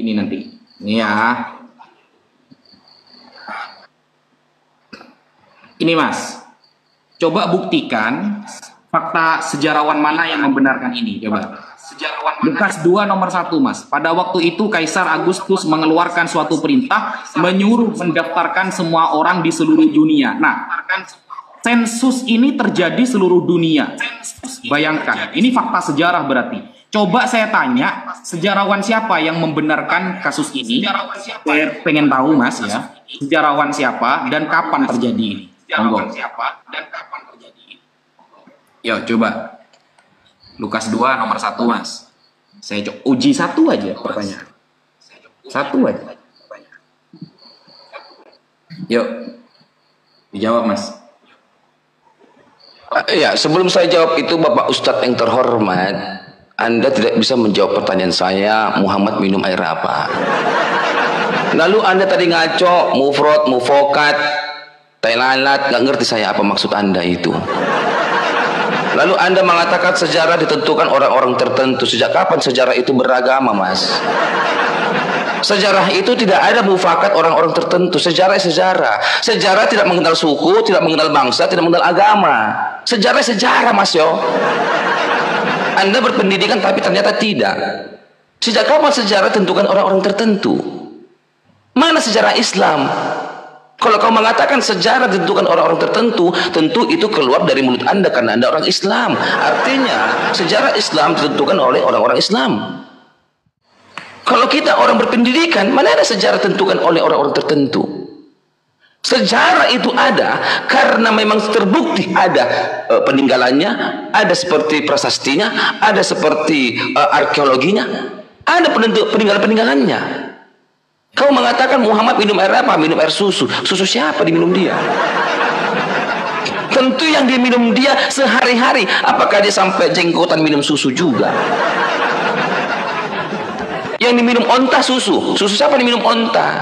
ini nanti. Ini ya. Ini Mas. Coba buktikan fakta sejarawan mana yang membenarkan ini. Coba. Lukas 2 nomor 1 Mas. Pada waktu itu Kaisar Agustus mengeluarkan suatu perintah menyuruh mendaftarkan semua orang di seluruh dunia. Nah, sensus ini terjadi seluruh dunia. Bayangkan, ini fakta sejarah berarti. Coba saya tanya, sejarawan siapa yang membenarkan kasus ini? Saya pengen tahu Mas ya. Sejarawan siapa dan kapan terjadi ini? Sejarawan siapa dan kapan terjadi ini? Yo, coba. Lukas 2 nomor 1 Mas. Saya uji satu aja pertanyaan. Satu aja. Yuk. Dijawab Mas. Ya, sebelum saya jawab itu Bapak Ustadz yang terhormat, Anda tidak bisa menjawab pertanyaan saya, Muhammad minum air apa. Lalu Anda tadi ngaco, mufrad, mufokat, tailalat, nggak ngerti saya apa maksud Anda itu. Lalu Anda mengatakan sejarah ditentukan orang-orang tertentu. Sejak kapan sejarah itu beragama, Mas? Sejarah itu tidak ada mufakat orang-orang tertentu. Sejarah sejarah. Sejarah tidak mengenal suku, tidak mengenal bangsa, tidak mengenal agama. Sejarah sejarah, Mas yo. Anda berpendidikan tapi ternyata tidak. Sejak kapan sejarah tentukan orang-orang tertentu? Mana sejarah Islam? Kalau kau mengatakan sejarah ditentukan orang-orang tertentu, tentu itu keluar dari mulut Anda karena Anda orang Islam. Artinya sejarah Islam ditentukan oleh orang-orang Islam. Kalau kita orang berpendidikan, mana ada sejarah ditentukan oleh orang-orang tertentu? Sejarah itu ada karena memang terbukti ada peninggalannya, ada seperti prasastinya, ada seperti arkeologinya, ada peninggalan-peninggalannya. Kau mengatakan Muhammad minum air apa? Minum air susu. Susu siapa diminum dia? Tentu yang diminum dia sehari-hari. Apakah dia sampai jenggotan minum susu juga? Yang diminum onta susu. Susu siapa diminum onta?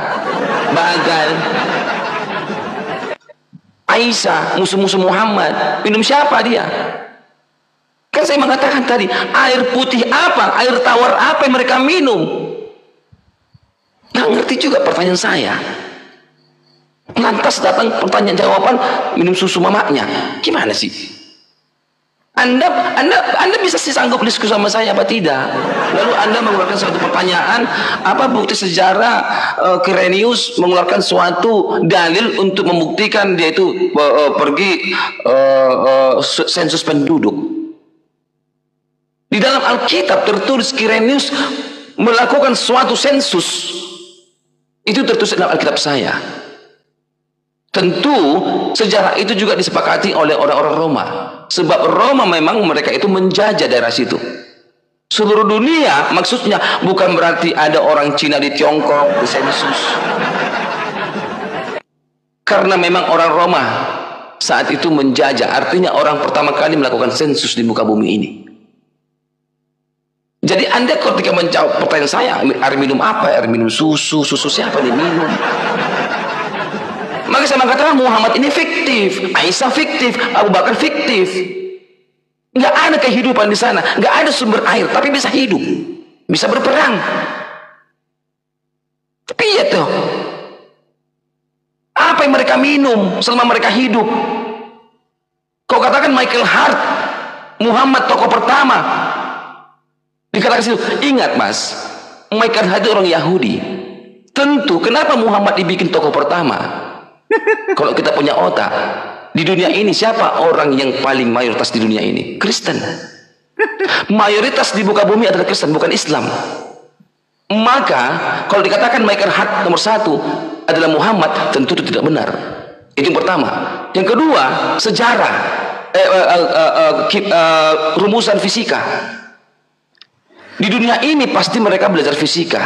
Bagal. Aisyah, musuh-musuh Muhammad. Minum siapa dia? Kan saya mengatakan tadi, air putih apa? Air tawar apa yang mereka minum? Nggak ngerti juga pertanyaan saya. Lantas datang pertanyaan jawaban minum susu mamanya. Gimana sih? Anda bisa sih sanggup diskusi sama saya apa tidak? Lalu Anda mengeluarkan suatu pertanyaan, apa bukti sejarah Quirinius mengeluarkan suatu dalil untuk membuktikan dia itu pergi sensus penduduk. Di dalam Alkitab tertulis Quirinius melakukan suatu sensus. Itu tertulis dalam Alkitab saya. Tentu sejarah itu juga disepakati oleh orang-orang Roma. Sebab Roma memang mereka itu menjajah daerah situ. Seluruh dunia maksudnya bukan berarti ada orang Cina di Tiongkok di sensus. Karena memang orang Roma saat itu menjajah. Artinya orang pertama kali melakukan sensus di muka bumi ini. Jadi Anda ketika menjawab pertanyaan saya, air minum apa? Air minum susu. Susu siapa diminum? Maka saya mengatakan Muhammad ini fiktif, Aisyah fiktif, Abu Bakar fiktif. Nggak ada kehidupan di sana, nggak ada sumber air, tapi bisa hidup, bisa berperang. Tapi ya tuh, apa yang mereka minum selama mereka hidup? Kau katakan Michael Hart, Muhammad tokoh pertama. Dikatakan situ, ingat Mas, Michael Hart itu orang Yahudi. Tentu, kenapa Muhammad dibikin tokoh pertama? Kalau kita punya otak, di dunia ini siapa orang yang paling mayoritas di dunia ini? Kristen. Mayoritas di muka bumi adalah Kristen, bukan Islam. Maka kalau dikatakan Michael Hart nomor 1 adalah Muhammad, tentu itu tidak benar. Itu yang pertama. Yang kedua, sejarah, rumusan fisika. Di dunia ini pasti mereka belajar fisika.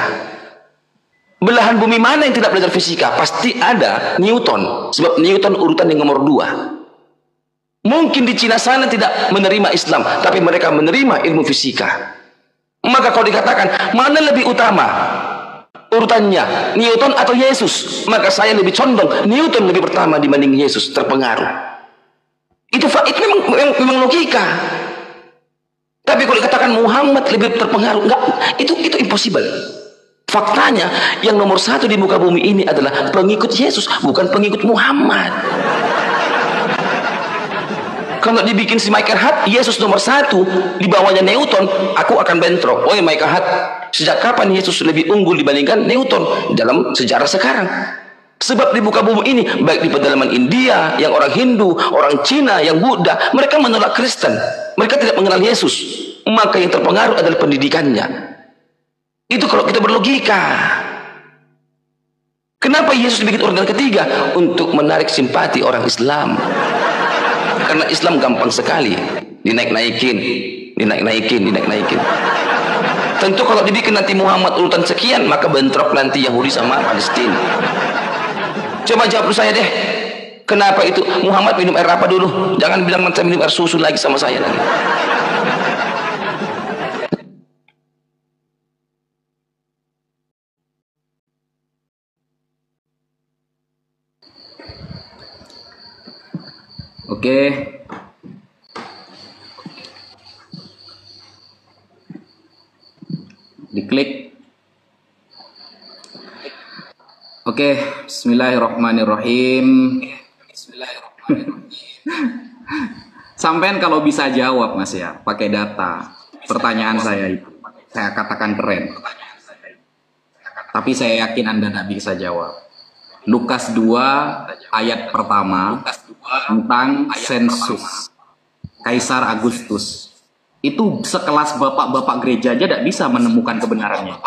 Belahan bumi mana yang tidak belajar fisika? Pasti ada Newton. Sebab Newton urutan yang nomor 2. Mungkin di Cina sana tidak menerima Islam, tapi mereka menerima ilmu fisika. Maka kalau dikatakan mana lebih utama urutannya, Newton atau Yesus, maka saya lebih condong Newton lebih pertama dibanding Yesus, terpengaruh. Itu memang logika. Tapi kalau dikatakan Muhammad lebih terpengaruh, enggak, itu impossible. Faktanya yang nomor satu di muka bumi ini adalah pengikut Yesus, bukan pengikut Muhammad. Kalau dibikin si Michael Hart, Yesus nomor satu, di bawahnya Newton, aku akan bentrok. Oh Michael Hart, sejak kapan Yesus lebih unggul dibandingkan Newton dalam sejarah sekarang? Sebab di muka bumi ini, baik di pedalaman India, yang orang Hindu, orang Cina, yang Buddha, mereka menolak Kristen. Mereka tidak mengenal Yesus. Maka yang terpengaruh adalah pendidikannya. Itu kalau kita berlogika. Kenapa Yesus bikin urutan ketiga? Untuk menarik simpati orang Islam. Karena Islam gampang sekali dinaik-naikin. Tentu kalau dibikin nanti Muhammad urutan sekian, maka bentrok nanti Yahudi sama Palestina. Coba jawab saya deh. Kenapa itu Muhammad minum air apa dulu? Jangan bilang nanti minum air susu lagi sama saya lagi. Oke. Diklik. Oke, bismillahirrahmanirrahim. Sampean kalau bisa jawab Mas ya, pakai data. Pertanyaan saya itu, saya katakan keren. Tapi saya yakin Anda tidak bisa jawab. Lukas 2 ayat pertama tentang sensus Kaisar Agustus. Itu sekelas bapak-bapak gereja aja tidak bisa menemukan kebenarannya.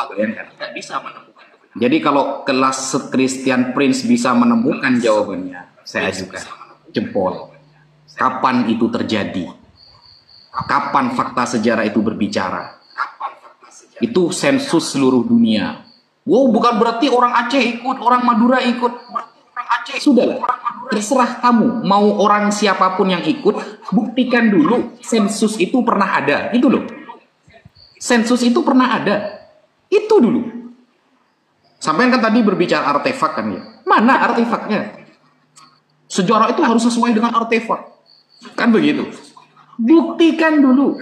Jadi kalau kelas Christian Prince bisa menemukan jawabannya, saya ajukan jempol. Kapan itu terjadi? Kapan fakta sejarah itu berbicara? Itu sensus seluruh dunia. Wow, bukan berarti orang Aceh ikut, orang Madura ikut. Sudahlah, terserah kamu. Mau orang siapapun yang ikut, buktikan dulu sensus itu pernah ada. Itu loh. Sensus itu pernah ada. Itu dulu. Sampai kan tadi berbicara artefak kan ya. Mana artefaknya? Sejarah itu harus sesuai dengan artefak. Kan begitu. Buktikan dulu.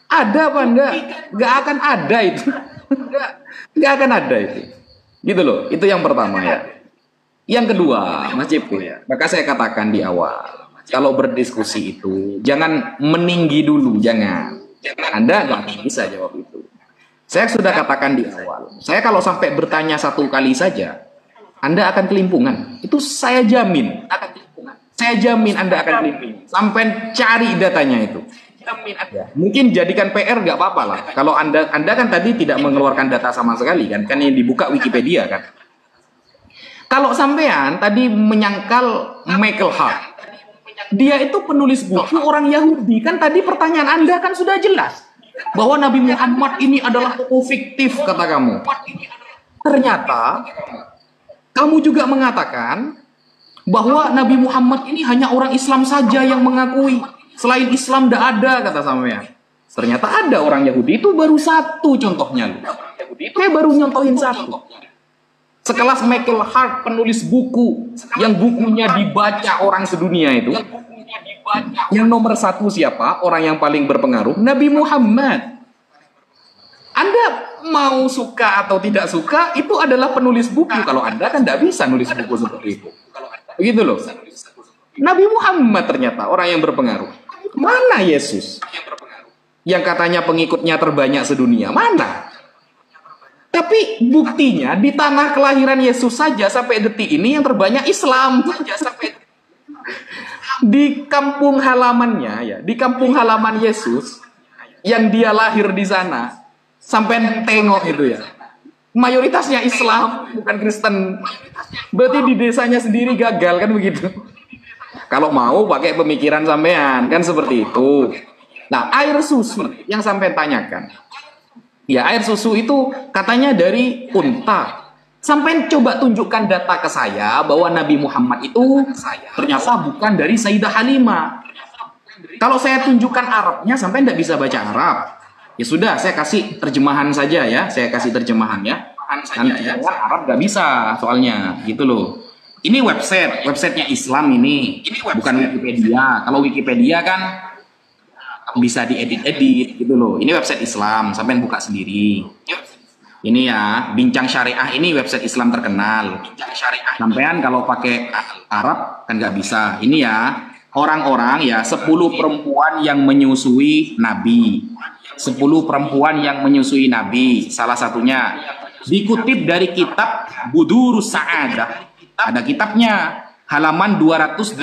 Ada apa enggak? Enggak akan ada itu. Enggak akan ada itu. Gitu loh. Itu yang pertama ya. Yang kedua, Mas Cipko ya. Maka saya katakan di awal, kalau berdiskusi itu jangan meninggi dulu, jangan. Anda nggak akan bisa jawab itu. Saya sudah katakan di awal. Saya kalau sampai bertanya satu kali saja, Anda akan kelimpungan. Itu saya jamin. Saya jamin Anda akan kelimpungan. Sampai cari datanya itu. Ya. Mungkin jadikan PR nggak apa-apa lah. Kalau Anda kan tadi tidak mengeluarkan data sama sekali kan yang dibuka Wikipedia kan. Kalau sampean tadi menyangkal Michael Hart, dia itu penulis buku orang Yahudi kan tadi pertanyaan Anda kan sudah jelas bahwa Nabi Muhammad ini adalah tokoh fiktif kata kamu. Ternyata kamu juga mengatakan bahwa Nabi Muhammad ini hanya orang Islam saja yang mengakui. Selain Islam tidak ada kata sampean. Ternyata ada orang Yahudi itu baru satu contohnya. Saya baru nyontohin satu. Sekelas Michael Hart penulis buku yang bukunya dibaca orang sedunia itu. Yang nomor satu siapa? Orang yang paling berpengaruh? Nabi Muhammad. Anda mau suka atau tidak suka, itu adalah penulis buku. Kalau Anda kan tidak bisa nulis buku seperti itu. Begitu loh. Nabi Muhammad ternyata orang yang berpengaruh. Mana Yesus? Yang katanya pengikutnya terbanyak sedunia. Mana? Tapi buktinya di tanah kelahiran Yesus saja sampai detik ini yang terbanyak Islam. Di kampung halamannya ya, di kampung halaman Yesus yang dia lahir di sana, sampai tengok itu ya. Mayoritasnya Islam, bukan Kristen. Berarti di desanya sendiri gagal kan begitu. Kalau mau pakai pemikiran sampean kan seperti itu. Nah, air susu yang sampean tanyakan. Ya, air susu itu katanya dari unta. Sampai coba tunjukkan data ke saya bahwa Nabi Muhammad itu ternyata bukan dari Sayyidah Halimah. Kalau saya tunjukkan Arabnya, sampai tidak bisa baca Arab. Ya sudah, saya kasih terjemahan saja ya. Saya kasih terjemahan ya. Nanti Arab nggak bisa soalnya, gitu loh. Ini websitenya Islam ini bukan Wikipedia. Kalau Wikipedia kan bisa diedit-edit gitu loh. Ini website Islam, sampai buka sendiri. Ini ya, Bincang Syariah ini website Islam terkenal. Sampean kalau pakai Arab kan nggak bisa. Ini ya, orang-orang ya 10 perempuan yang menyusui Nabi. 10 perempuan yang menyusui Nabi. Salah satunya dikutip dari kitab Budurus Sa'adah. Ada kitabnya, halaman 288.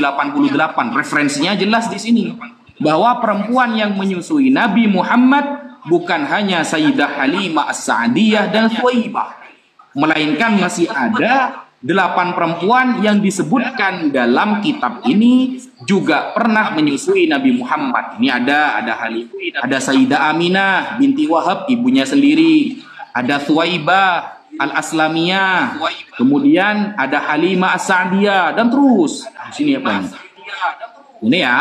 Referensinya jelas di sini. Bahwa perempuan yang menyusui Nabi Muhammad bukan hanya Sayyidah Halimah As-Sa'diyah dan Thuwaibah, melainkan masih ada 8 perempuan yang disebutkan dalam kitab ini juga pernah menyusui Nabi Muhammad. Ini ada Halimah, ada Sayyidah Aminah binti Wahab, ibunya sendiri, ada Thuwaibah Al-Aslamiyah, kemudian ada Halimah As-Sa'diyah, dan terus. Sini apa ini? Ini ya,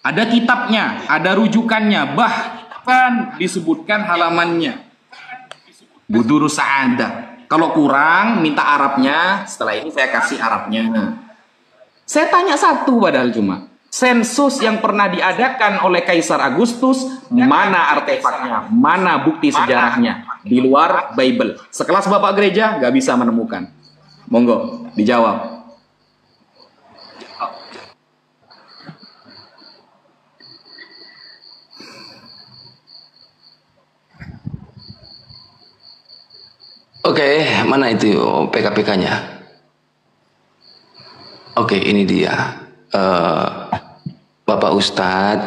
ada kitabnya, ada rujukannya, bahkan disebutkan halamannya. Budurus Sa'adah. Kalau kurang, minta Arabnya. Setelah ini saya kasih Arabnya. Saya tanya satu padahal cuma. Sensus yang pernah diadakan oleh Kaisar Agustus, mana artefaknya? Mana bukti sejarahnya? Di luar Bible. Sekelas Bapak Gereja nggak bisa menemukan. Monggo, dijawab. Oke, mana itu PKPK-nya? Oke, ini dia. Bapak Ustadz,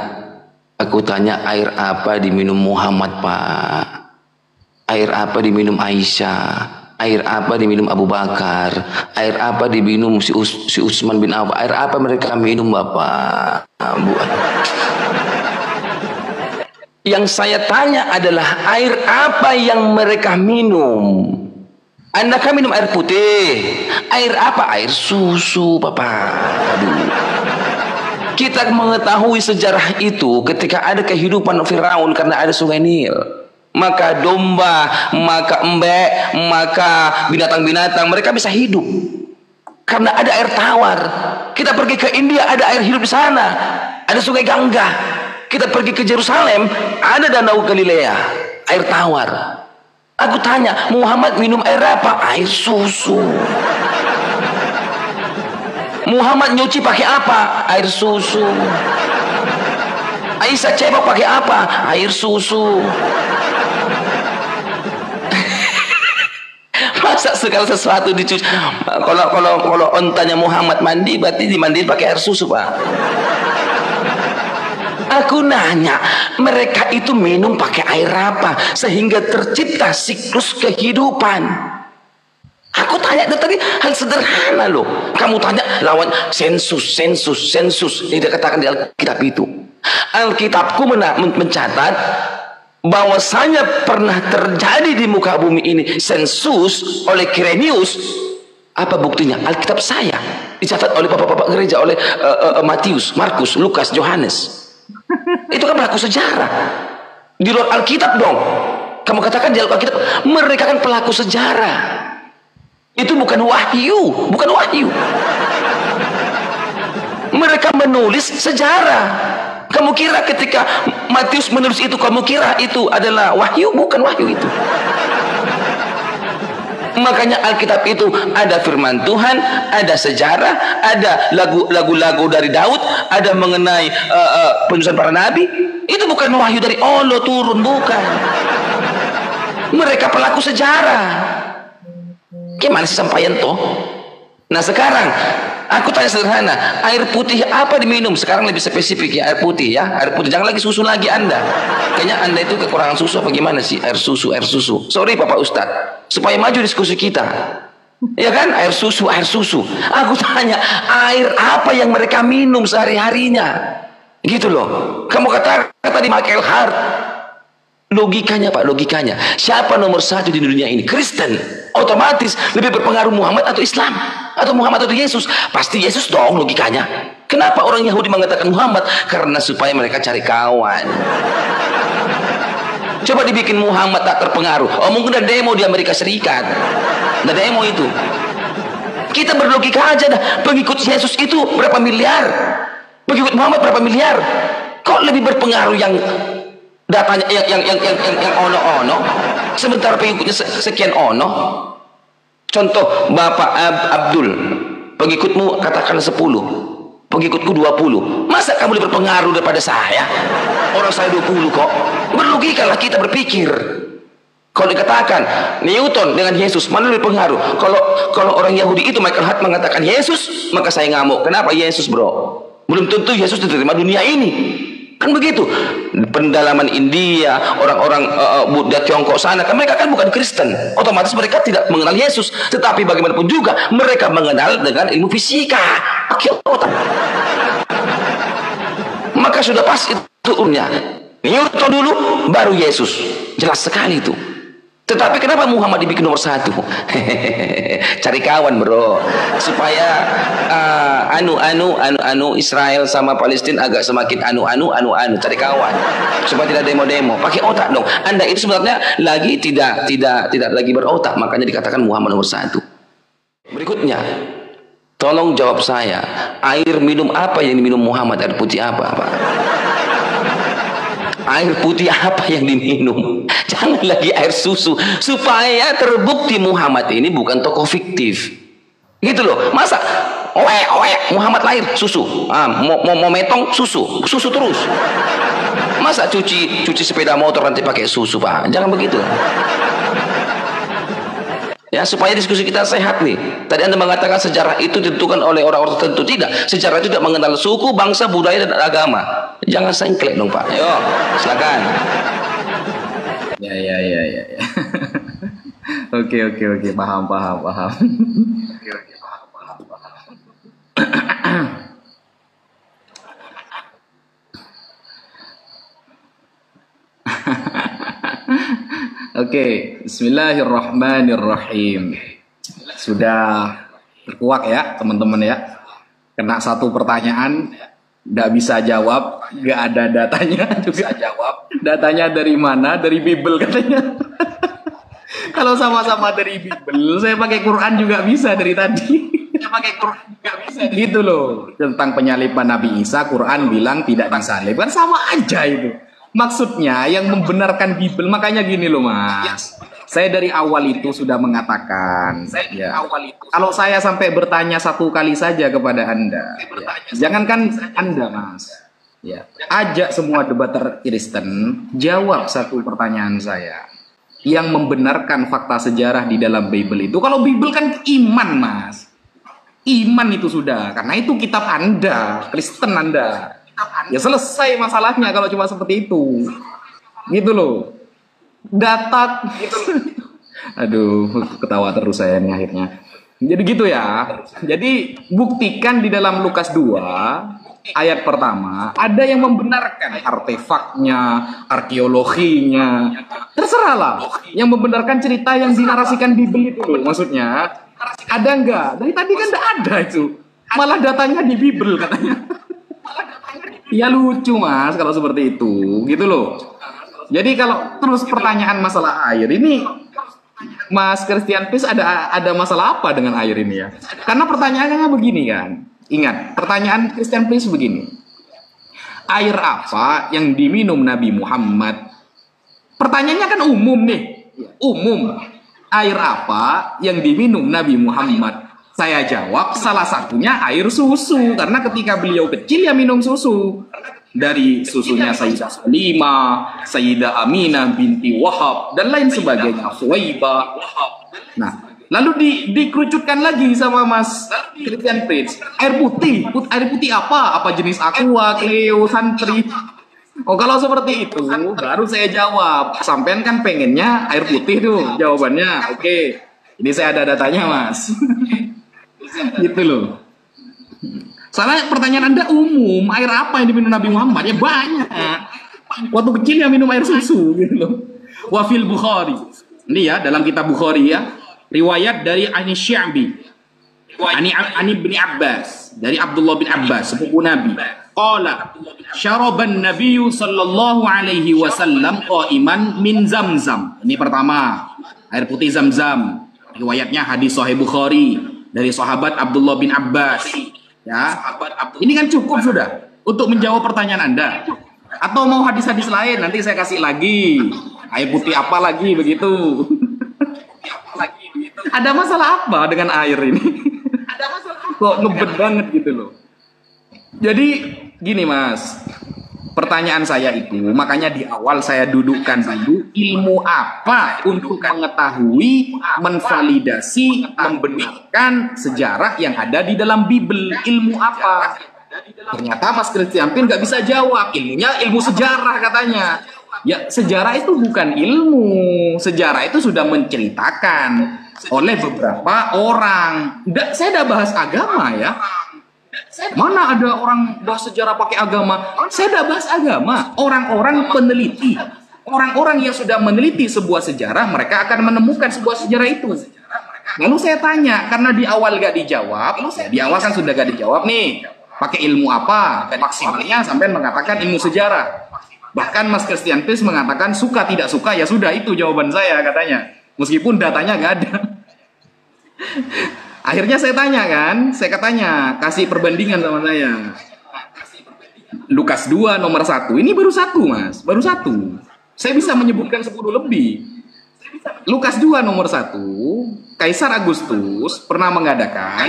aku tanya air apa diminum Muhammad, Pak? Air apa diminum Aisyah? Air apa diminum Abu Bakar? Air apa diminum si Utsman bin Affan? Air apa mereka minum, Bapak? Yang saya tanya adalah air apa yang mereka minum? Anda kan minum air putih. Air apa? Air susu, Bapak. Aduh. Kita mengetahui sejarah itu ketika ada kehidupan Firaun karena ada sungai Nil. Maka domba, maka embek, maka binatang-binatang mereka bisa hidup. Karena ada air tawar. Kita pergi ke India, ada air hidup di sana. Ada sungai Gangga. Kita pergi ke Yerusalem, ada danau Galilea, air tawar. Aku tanya, Muhammad minum air apa? Air susu. Muhammad nyuci pakai apa? Air susu. Aisyah cebok pakai apa? Air susu. Masa segala sesuatu dicuci? Kalau ontanya Muhammad mandi, berarti dimandiin pakai air susu, Pak. Aku nanya, mereka itu minum pakai air apa sehingga tercipta siklus kehidupan? Aku tanya tadi hal sederhana loh. Kamu tanya lawan sensus. Yang dikatakan di Alkitab itu. Alkitabku mencatat bahwasanya pernah terjadi di muka bumi ini sensus oleh Quirinius. Apa buktinya? Alkitab saya dicatat oleh bapak-bapak gereja, oleh Matius, Markus, Lukas, Yohanes. Itu kan pelaku sejarah. Di luar Alkitab dong. Kamu katakan di luar Alkitab, mereka kan pelaku sejarah. Itu bukan wahyu, bukan wahyu. Mereka menulis sejarah. Kamu kira ketika Matius menulis itu, kamu kira itu adalah wahyu? Bukan wahyu itu. Makanya Alkitab itu ada firman Tuhan, ada sejarah, ada lagu-lagu dari Daud, ada mengenai penulisan para nabi. Itu bukan wahyu dari Allah turun, bukan. Mereka pelaku sejarah. Gimana sih sampaian toh? Nah sekarang aku tanya sederhana, air putih apa diminum? Sekarang lebih spesifik ya, air putih ya, air putih. Jangan lagi susu lagi Anda. Kayaknya Anda itu kekurangan susu apa gimana sih? Air susu. Sorry Bapak Ustadz, supaya maju diskusi kita. Ya kan, air susu. Aku tanya, air apa yang mereka minum sehari-harinya? Gitu loh. Kamu kata di Michael Hart. Logikanya Pak, logikanya. Siapa nomor 1 di dunia ini? Kristen. Otomatis lebih berpengaruh Muhammad atau Islam? Atau Muhammad atau Yesus? Pasti Yesus dong logikanya. Kenapa orang Yahudi mengatakan Muhammad? Karena supaya mereka cari kawan. Coba dibikin Muhammad tak terpengaruh. Oh mungkin ada demo di Amerika Serikat. Ada demo itu. Kita berlogika aja dah. Pengikut Yesus itu berapa miliar? Pengikut Muhammad berapa miliar? Kok lebih berpengaruh yang Datanya yang ono-ono, sebentar pengikutnya sekian ono. Contoh Bapak Abdul, pengikutmu katakan 10, pengikutku 20. Masa kamu lebih berpengaruh daripada saya? Orang saya 20 kok. Berlogikalah kita berpikir. Kalau dikatakan Newton dengan Yesus, mana lebih pengaruh? Kalau orang Yahudi itu Michael Hart mengatakan Yesus, maka saya ngamuk. Kenapa Yesus, bro? Belum tentu Yesus diterima dunia ini. Kan begitu. Pendalaman India, orang-orang Buddha Tiongkok sana, kan mereka kan bukan Kristen. Otomatis mereka tidak mengenal Yesus. Tetapi bagaimanapun juga mereka mengenal dengan ilmu fisika, pakai otak. Maka sudah pas itu umumnya. Newton dulu, baru Yesus. Jelas sekali itu. Tetapi kenapa Muhammad dibikin nomor 1? Cari kawan, bro, supaya Israel sama Palestina agak semakin cari kawan, supaya tidak demo-demo. Pakai otak dong. Anda itu sebenarnya lagi tidak lagi berotak, makanya dikatakan Muhammad nomor 1. Berikutnya, tolong jawab saya, air minum apa yang diminum Muhammad? Air putih apa, Pak? Air putih apa yang diminum? Jangan lagi air susu, supaya terbukti Muhammad ini bukan tokoh fiktif. Gitu loh. Masa Muhammad lahir susu, mau metong susu terus. Masa cuci sepeda motor nanti pakai susu, Pak? Jangan begitu. Ya, supaya diskusi kita sehat nih. Tadi Anda mengatakan sejarah itu ditentukan oleh orang-orang tertentu. Tidak, sejarah itu tidak mengenal suku, bangsa, budaya, dan agama. Jangan sengklek dong, Pak. Ayo, silakan. Ya. Oke, paham. Oke, bismillahirrahmanirrahim. Sudah terkuak ya teman-teman ya. Kena satu pertanyaan, nggak bisa jawab, nggak ada datanya juga jawab. Datanya dari mana? Dari Bible katanya. Kalau sama-sama dari Bible, saya pakai Quran juga bisa dari tadi. Saya pakai Quran juga bisa. Gitu loh. Tentang penyaliban Nabi Isa, Quran bilang tidak disalib. Kan sama aja itu. Maksudnya yang membenarkan Bible, makanya gini loh Mas. Saya dari awal itu sudah mengatakan, kalau saya sampai bertanya satu kali saja kepada Anda, jangankan Anda Mas, ajak semua debater Kristen, jawab satu pertanyaan saya, yang membenarkan fakta sejarah di dalam Bible itu. Kalau Bible kan iman Mas, iman itu sudah, karena itu kitab Anda, Kristen Anda. Ya selesai masalahnya kalau cuma seperti itu. Gitu loh. Data gitu. Aduh, ketawa terus saya nih akhirnya. Jadi gitu ya. Jadi buktikan di dalam Lukas 2 ayat pertama ada yang membenarkan artefaknya, arkeologinya. Terserahlah yang membenarkan cerita yang dinarasikan Bible itu loh. Maksudnya ada enggak? Dari tadi kan enggak ada itu. Malah datanya di Bible katanya. Ya lucu Mas kalau seperti itu, gitu loh. Jadi kalau terus pertanyaan masalah air ini, Mas Christian Peace ada masalah apa dengan air ini ya? Karena pertanyaannya begini kan. Ingat, pertanyaan Christian Peace begini. Air apa yang diminum Nabi Muhammad? Pertanyaannya kan umum nih. Umum. Air apa yang diminum Nabi Muhammad? Saya jawab salah satunya air susu, karena ketika beliau kecil ya minum susu. Dari susunya Sayyidah Salimah, Sayyidah Aminah binti Wahab dan lain sebagainya, Suwaibah. Nah, lalu dikerucutkan lagi sama Mas Christian Prince, air putih apa? Apa jenis aqua, Cleo, Santri? Oh, kalau seperti itu baru saya jawab. Sampean kan pengennya air putih tuh jawabannya. Oke. Ini saya ada datanya, Mas. Gitu loh. Soalnya pertanyaan Anda umum, air apa yang diminum Nabi Muhammad? Ya banyak. Waktu kecil ya minum air susu gitu loh. Wafil Bukhari. Ini ya dalam kitab Bukhari ya. Riwayat dari Ani Sya'bi. Ani bin Abbas, dari Abdullah bin Abbas, sepupu Nabi. Qala syaraban Nabiyyu sallallahu alaihi wasallam qa'iman min Zamzam. Ini pertama, air putih Zamzam. Riwayatnya hadis Sahih Bukhari dari sahabat Abdullah bin Abbas. Ya, ini kan cukup sudah untuk menjawab pertanyaan Anda. Atau mau hadis-hadis lain, nanti saya kasih lagi. Air putih apa lagi begitu. Ada masalah apa dengan air ini? Kok ngebet banget gitu loh. Jadi gini Mas, pertanyaan saya itu, makanya di awal saya dudukkan dulu, ilmu apa untuk mengetahui, menvalidasi, membenarkan sejarah yang ada di dalam Bible. Ilmu apa? Ternyata Mas Kristianpin nggak bisa jawab. Ilmunya ilmu sejarah katanya. Ya, sejarah itu bukan ilmu. Sejarah itu sudah menceritakan oleh beberapa orang. Saya udah bahas agama ya. Mana ada orang bahas sejarah pakai agama? Saya udah bahas agama. Orang-orang peneliti, orang-orang yang sudah meneliti sebuah sejarah, mereka akan menemukan sebuah sejarah itu. Lalu saya tanya, karena di awal gak dijawab, ya di awal kan sudah gak dijawab nih. Pakai ilmu apa? Dan maksimalnya sampai mengatakan ilmu sejarah. Bahkan Mas Kristianpin mengatakan suka tidak suka, ya sudah itu jawaban saya katanya. Meskipun datanya gak ada. Akhirnya saya tanya kan, saya katanya kasih perbandingan sama saya. Lukas 2 nomor 1, ini baru 1 Mas, baru 1. Saya bisa menyebutkan 10 lebih. Lukas 2 nomor 1, Kaisar Agustus pernah mengadakan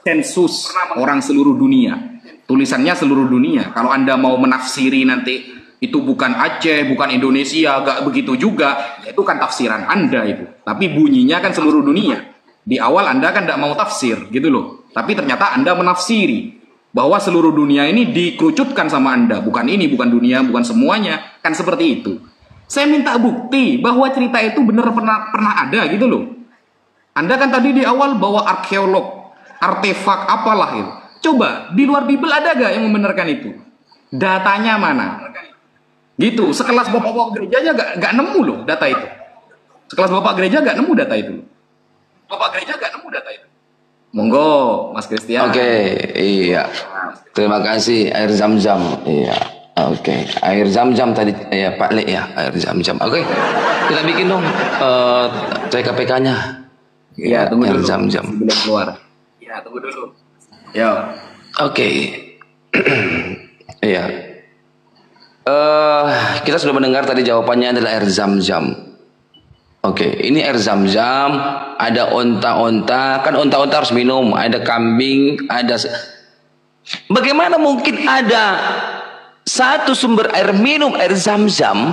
sensus orang seluruh dunia. Tulisannya seluruh dunia. Kalau Anda mau menafsiri nanti itu bukan Aceh, bukan Indonesia, gak begitu juga, itu kan tafsiran Anda itu. Tapi bunyinya kan seluruh dunia. Di awal Anda kan tidak mau tafsir gitu loh. Tapi ternyata Anda menafsiri bahwa seluruh dunia ini dikerucutkan sama Anda. Bukan ini, bukan dunia, bukan semuanya. Kan seperti itu. Saya minta bukti bahwa cerita itu benar pernah ada gitu loh. Anda kan tadi di awal bawa arkeolog, artefak apalah itu. Coba, di luar Bible ada gak yang membenarkan itu? Datanya mana? Gitu, sekelas bapak-bapak gerejanya gak nemu loh data itu. Sekelas bapak gereja gak nemu data itu. Bapak gereja gak nemu data itu. Monggo, Mas Kristian. Oke, iya. Terima kasih air zam-zam. Iya. Oke, air zam-zam tadi ya Pak Le ya, air zam-zam. Oke. Kita bikin dong TKPK-nya. Iya, tunggu air dulu. zam-zam. Belum keluar. Iya, tunggu dulu. Yo. Oke. Iya. Kita sudah mendengar tadi jawabannya adalah air zam-zam. Oke, ini air zam-zam, ada onta-onta, kan onta-onta harus minum, ada kambing, ada... Bagaimana mungkin ada satu sumber air minum, air zam-zam?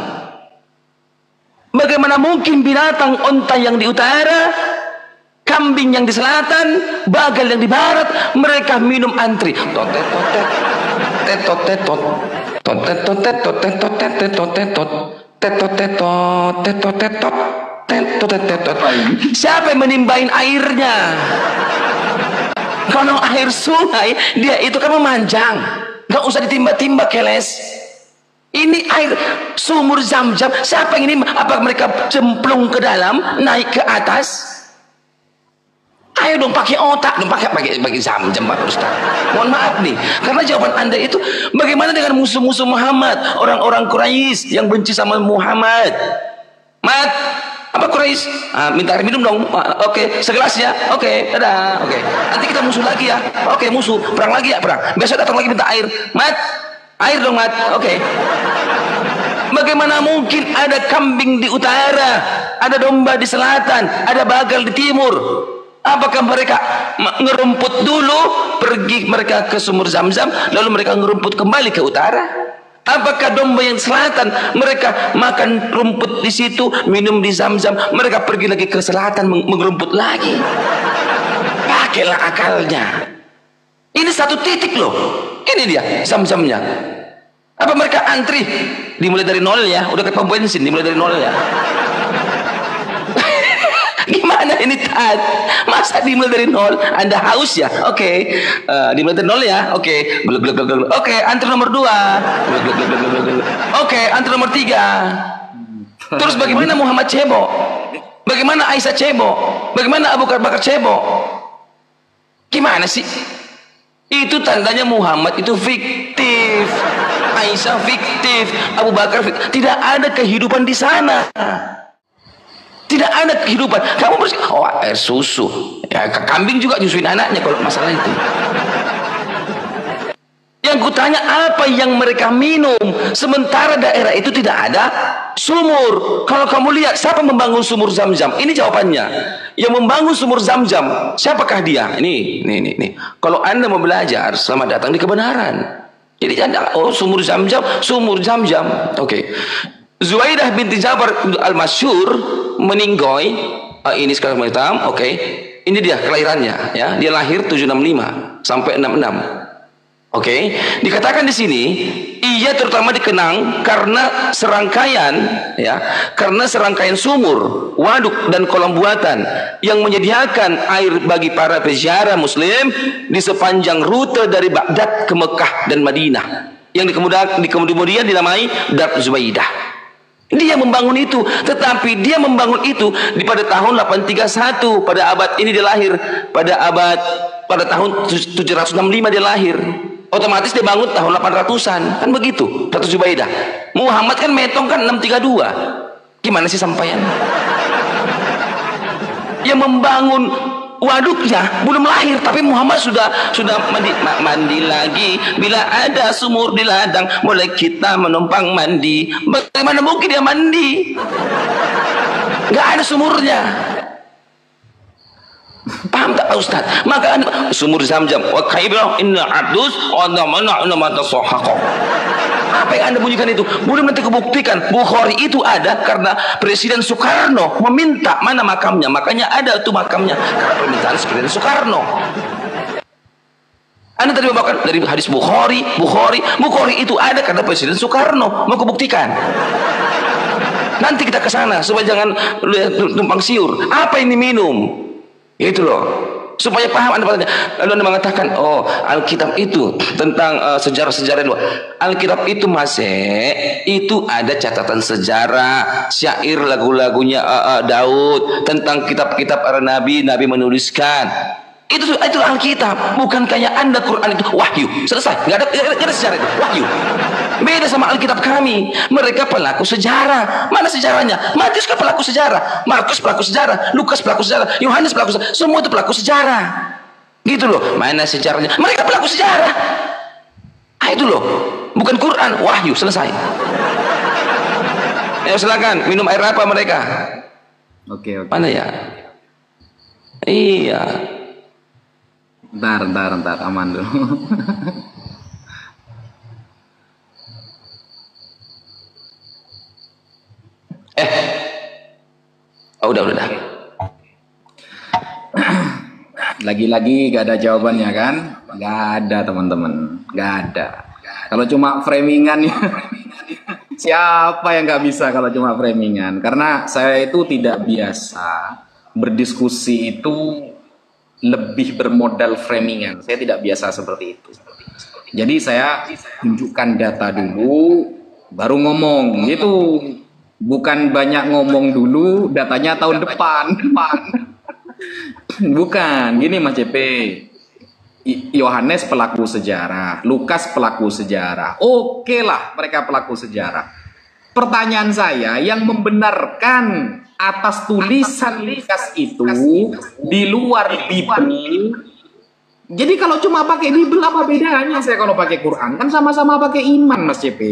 Bagaimana mungkin binatang onta yang di utara, kambing yang di selatan, bagal yang di barat, mereka minum antri. Totet-totet, tetot-tetot, totet-totet, totet-totet, tetot-tetot, tetot-tetot. Siapa yang menimbain airnya? Kalau air sungai, dia itu kan memanjang, nggak usah ditimba-timba keles. Ini air sumur zam-zam, siapa yang ini? Apa mereka cemplung ke dalam, naik ke atas? Ayo dong pakai otak, dong pakai zam-zam Pak Ustaz. Mohon maaf nih, karena jawaban Anda itu bagaimana dengan musuh-musuh Muhammad, orang-orang Quraisy yang benci sama Muhammad? Mat, apa Quraisy? Minta air minum dong. Oke, segelas ya. Oke, dadah. Oke. Nanti kita musuh lagi ya. Oke, musuh. Perang lagi ya, perang. Besok datang lagi minta air. Mat, air dong, Mat. Oke. Bagaimana mungkin ada kambing di utara, ada domba di selatan, ada bagal di timur? Apakah mereka ngerumput dulu, pergi mereka ke sumur Zam-Zam, lalu mereka ngerumput kembali ke utara? Apakah domba yang selatan mereka makan rumput di situ, minum di Zam-Zam, mereka pergi lagi ke selatan mengerumput lagi? Pakailah akalnya. Ini satu titik loh. Ini dia Zam-Zamnya. Apa mereka antri dimulai dari nol ya? Udah kayak pom bensin dimulai dari nol ya? Gimana ini Tad? Masa dimulai dari nol? Anda haus ya? Oke. Dimulai dari nol ya? Oke. Oke, antri nomor 2. Oke, antri nomor 3. Terus bagaimana Muhammad cebok? Bagaimana Aisyah cebok? Bagaimana Abu Bakar cebok? Gimana sih? Itu tandanya Muhammad itu fiktif, Aisyah fiktif, Abu Bakar fiktif. Tidak ada kehidupan di sana. Tidak ada kehidupan. Kamu bersih, oh air susu. Ya kambing juga nyusuin anaknya kalau masalah itu. Yang kutanya apa yang mereka minum, sementara daerah itu tidak ada sumur. Kalau kamu lihat siapa membangun sumur Zam-Zam? Ini jawabannya. Yang membangun sumur Zam-Zam, siapakah dia? Ini. Kalau Anda mau belajar, selamat datang di kebenaran. Jadi Anda, oh sumur Zam-Zam, sumur Zam-Zam. Oke. Zuaidah binti Jabar al-Masyhur meninggoy, ini sekarang hitam, oke. Ini dia kelahirannya, ya. Dia lahir 765 sampai 66. Oke, dikatakan di sini ia terutama dikenang karena serangkaian, ya, karena serangkaian sumur, waduk dan kolam buatan yang menyediakan air bagi para peziarah Muslim di sepanjang rute dari Baghdad ke Mekah dan Madinah, yang kemudian dinamai Dar Zubaidah. Dia membangun itu, tetapi dia membangun itu pada tahun 831, pada abad ini dia lahir, pada tahun 765 dia lahir. Otomatis dia bangun tahun 800-an, kan begitu. Datu Zubaidah. Muhammad kan metong kan 632. Gimana sih sampaian? Yang membangun waduknya belum lahir, tapi Muhammad sudah mandi lagi. Bila ada sumur di ladang, boleh kita menumpang mandi. Bagaimana mungkin dia mandi? Gak ada sumurnya. Paham tak Ustaz? Maka sumur Zam-Zam wa kaibra inna adus wa mana mata sohako. Apa yang Anda bunyikan itu? Boleh nanti kebuktikan. Bukhari itu ada karena Presiden Soekarno meminta mana makamnya. Makanya ada itu makamnya karena permintaan Presiden Soekarno. Anda tadi membawakan dari hadis Bukhari itu ada karena Presiden Soekarno mau kebuktikan. Nanti kita ke sana supaya jangan tumpang siur. Apa ini minum? Itu loh, supaya paham Anda. Lalu Anda mengatakan, oh Alkitab itu tentang sejarah-sejarah luar. Alkitab itu itu ada catatan sejarah, syair lagu-lagunya Daud, tentang kitab-kitab para nabi menuliskan. Itu Alkitab, bukan kayak Anda Quran itu wahyu. Selesai, nggak ada sejarah itu, wahyu. Beda sama Alkitab kami. Mereka pelaku sejarah. Mana sejarahnya? Matius kan pelaku sejarah, Markus pelaku sejarah, Lukas pelaku sejarah, Yohanes pelaku sejarah. Semua itu pelaku sejarah. Gitu loh. Mana sejarahnya? Mereka pelaku sejarah. Itu loh. Bukan Quran, wahyu. Selesai. Ayo silakan, minum air apa mereka? Oke. Mana ya? Iya. Bentar, aman dulu. Udah. Lagi-lagi gak ada jawabannya kan? Gak ada teman-teman, gak ada. Kalau cuma framingan ya, siapa yang gak bisa kalau cuma framingan? Karena saya itu tidak biasa berdiskusi itu lebih bermodal framingan. Saya tidak biasa seperti itu. Jadi saya tunjukkan data dulu, baru ngomong gitu. Bukan banyak ngomong dulu, datanya tahun depan. Bukan, gini Mas JP. Yohanes pelaku sejarah, Lukas pelaku sejarah. Oke lah, mereka pelaku sejarah. Pertanyaan saya, yang membenarkan atas tulisan Lukas itu di luar Bible. Jadi kalau cuma pakai Bible apa bedanya saya kalau pakai Quran? Kan sama-sama pakai iman Mas JP.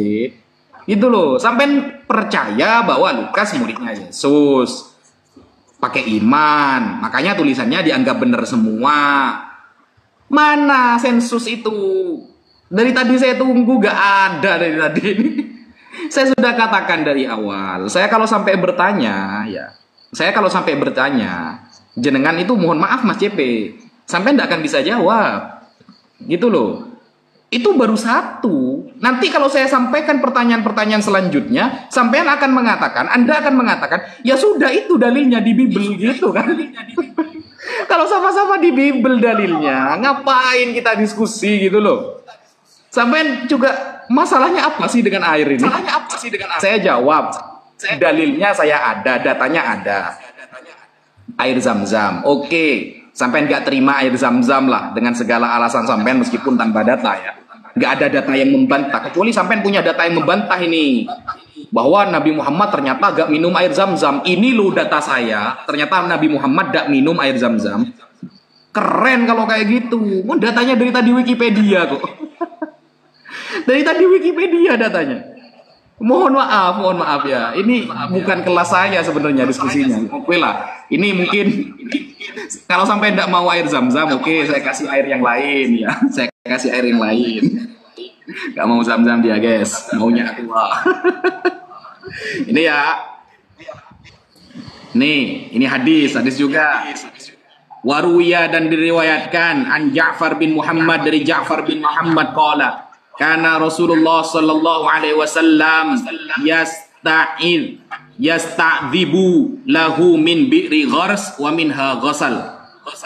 Gitu loh, sampai percaya bahwa Lukas muridnya Yesus, pakai iman, makanya tulisannya dianggap benar semua. Mana sensus itu? Dari tadi saya tunggu, gak ada dari tadi. Saya sudah katakan dari awal, saya kalau sampai bertanya, jenengan itu mohon maaf Mas JP, sampai tidak akan bisa jawab. Gitu loh. Itu baru satu. Nanti kalau saya sampaikan pertanyaan-pertanyaan selanjutnya, sampean akan mengatakan, Anda akan mengatakan, ya sudah itu dalilnya di Bible gitu kan. Kalau sama-sama di Bible dalilnya, ngapain kita diskusi gitu loh. Sampean juga masalahnya apa sih dengan air ini? Saya jawab, dalilnya saya ada, datanya ada. Air Zam-Zam, oke. Sampean nggak terima air Zam-Zam lah dengan segala alasan sampean meskipun tanpa data ya. Nggak ada data yang membantah, kecuali sampean punya data yang membantah ini bahwa Nabi Muhammad ternyata gak minum air Zam-Zam. Ini loh data saya, ternyata Nabi Muhammad gak minum air Zam-Zam. Keren kalau kayak gitu. Datanya dari tadi Wikipedia kok. Dari tadi Wikipedia datanya. Mohon maaf ya. Ini bukan kelas saya sebenarnya diskusinya. Oke lah. Ini mungkin kalau sampai tidak mau air zam-zam, oke, saya kasih air yang lain ya. Saya kasih air yang lain. Gak mau zam-zam dia, guys. Maunya aqua. Ini ya. Nih, ini hadis juga. Waruya dan diriwayatkan an Ja'far bin Muhammad dari Ja'far bin Muhammad qala karena Rasulullah sallallahu alaihi wasallam yasta'dzibu lahu min bi'ri ghars wa minha ghasal.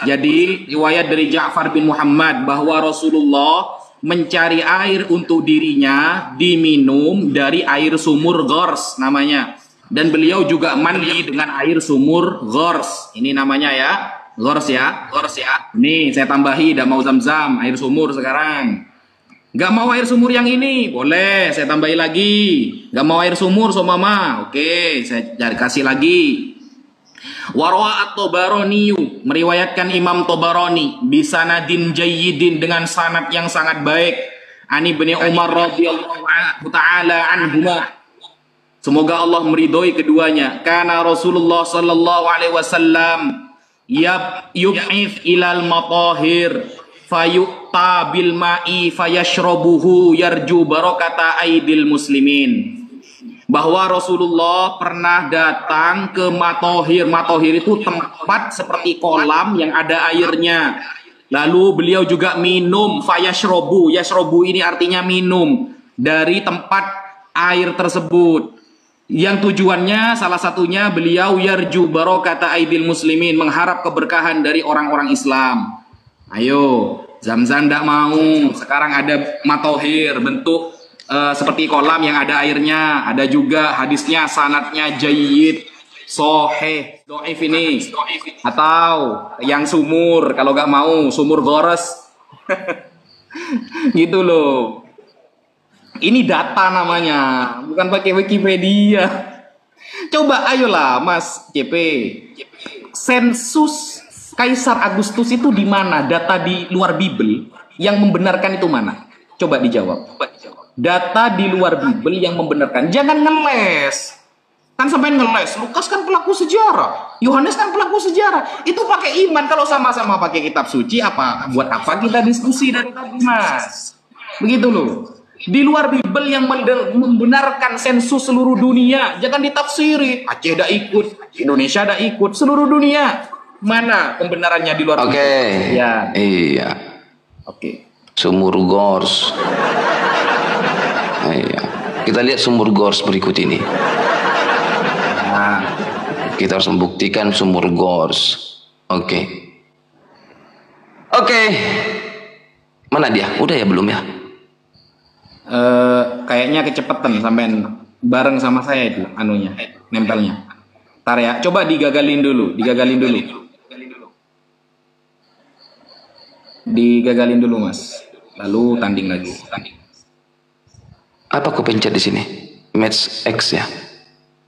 Jadi riwayat dari Ja'far bin Muhammad bahwa Rasulullah mencari air untuk dirinya diminum dari air sumur ghars namanya, dan beliau juga mandi dengan air sumur ghars. Ini namanya ya, ghars ya. Nih saya tambahi, tidak mau zam-zam, air sumur sekarang. Gak mau air sumur yang ini, boleh saya tambahi lagi. Gak mau air sumur so mama, oke, saya kasih lagi. Warwa at-Tabarani, meriwayatkan Imam Tabarani bisanadin jayyidin, dengan sanad yang sangat baik. Ani bin Umar radhiyallahu taala anhuma, semoga Allah meridhoi keduanya. Karena Rasulullah sallallahu alaihi wasallam yub'ith ilal matahir fayu'ta bil ma'i fayashrabuhu yarju barakata aidil muslimin. Bahwa Rasulullah pernah datang ke Matohir. Matohir itu tempat seperti kolam yang ada airnya. Lalu beliau juga minum fayashrobu. Yashrobu ini artinya minum dari tempat air tersebut. Yang tujuannya salah satunya beliau yarju barakata aidil muslimin, mengharap keberkahan dari orang-orang Islam. Ayo, zam-zam ndak mau. Sekarang ada Matohir, bentuk seperti kolam yang ada airnya. Ada juga hadisnya, sanadnya jayyid, soheh, do'if ini. Atau yang sumur, kalau gak mau sumur gores. Gitu loh. Ini data namanya, bukan pakai Wikipedia. Coba ayolah Mas CP. Sensus Kaisar Agustus itu di mana? Data di luar Bible yang membenarkan itu mana? Coba dijawab. Data di luar Bible yang membenarkan. Jangan ngeles. Kan sampai ngeles. Lukas kan pelaku sejarah. Yohanes kan pelaku sejarah. Itu pakai iman. Kalau sama-sama pakai kitab suci, buat apa kita diskusi dari tadi, Mas? Begitu loh. Di luar Bible yang membenarkan sensus seluruh dunia. Jangan ditafsiri. Aceh dah ikut, Indonesia dah ikut, seluruh dunia. Mana pembenarannya di luar? Oke. Ya. Iya. Oke. Sumur Gors. Iya. Kita lihat sumur Gors berikut ini. Nah. Kita harus membuktikan sumur Gors. Oke. Mana dia? Udah ya belum ya? Kayaknya kecepatan sampai bareng sama saya itu anunya, nempelnya. Ntar ya, coba digagalin dulu. Digagalin dulu Mas, lalu tanding lagi. Apa aku pencet di sini? Match X ya.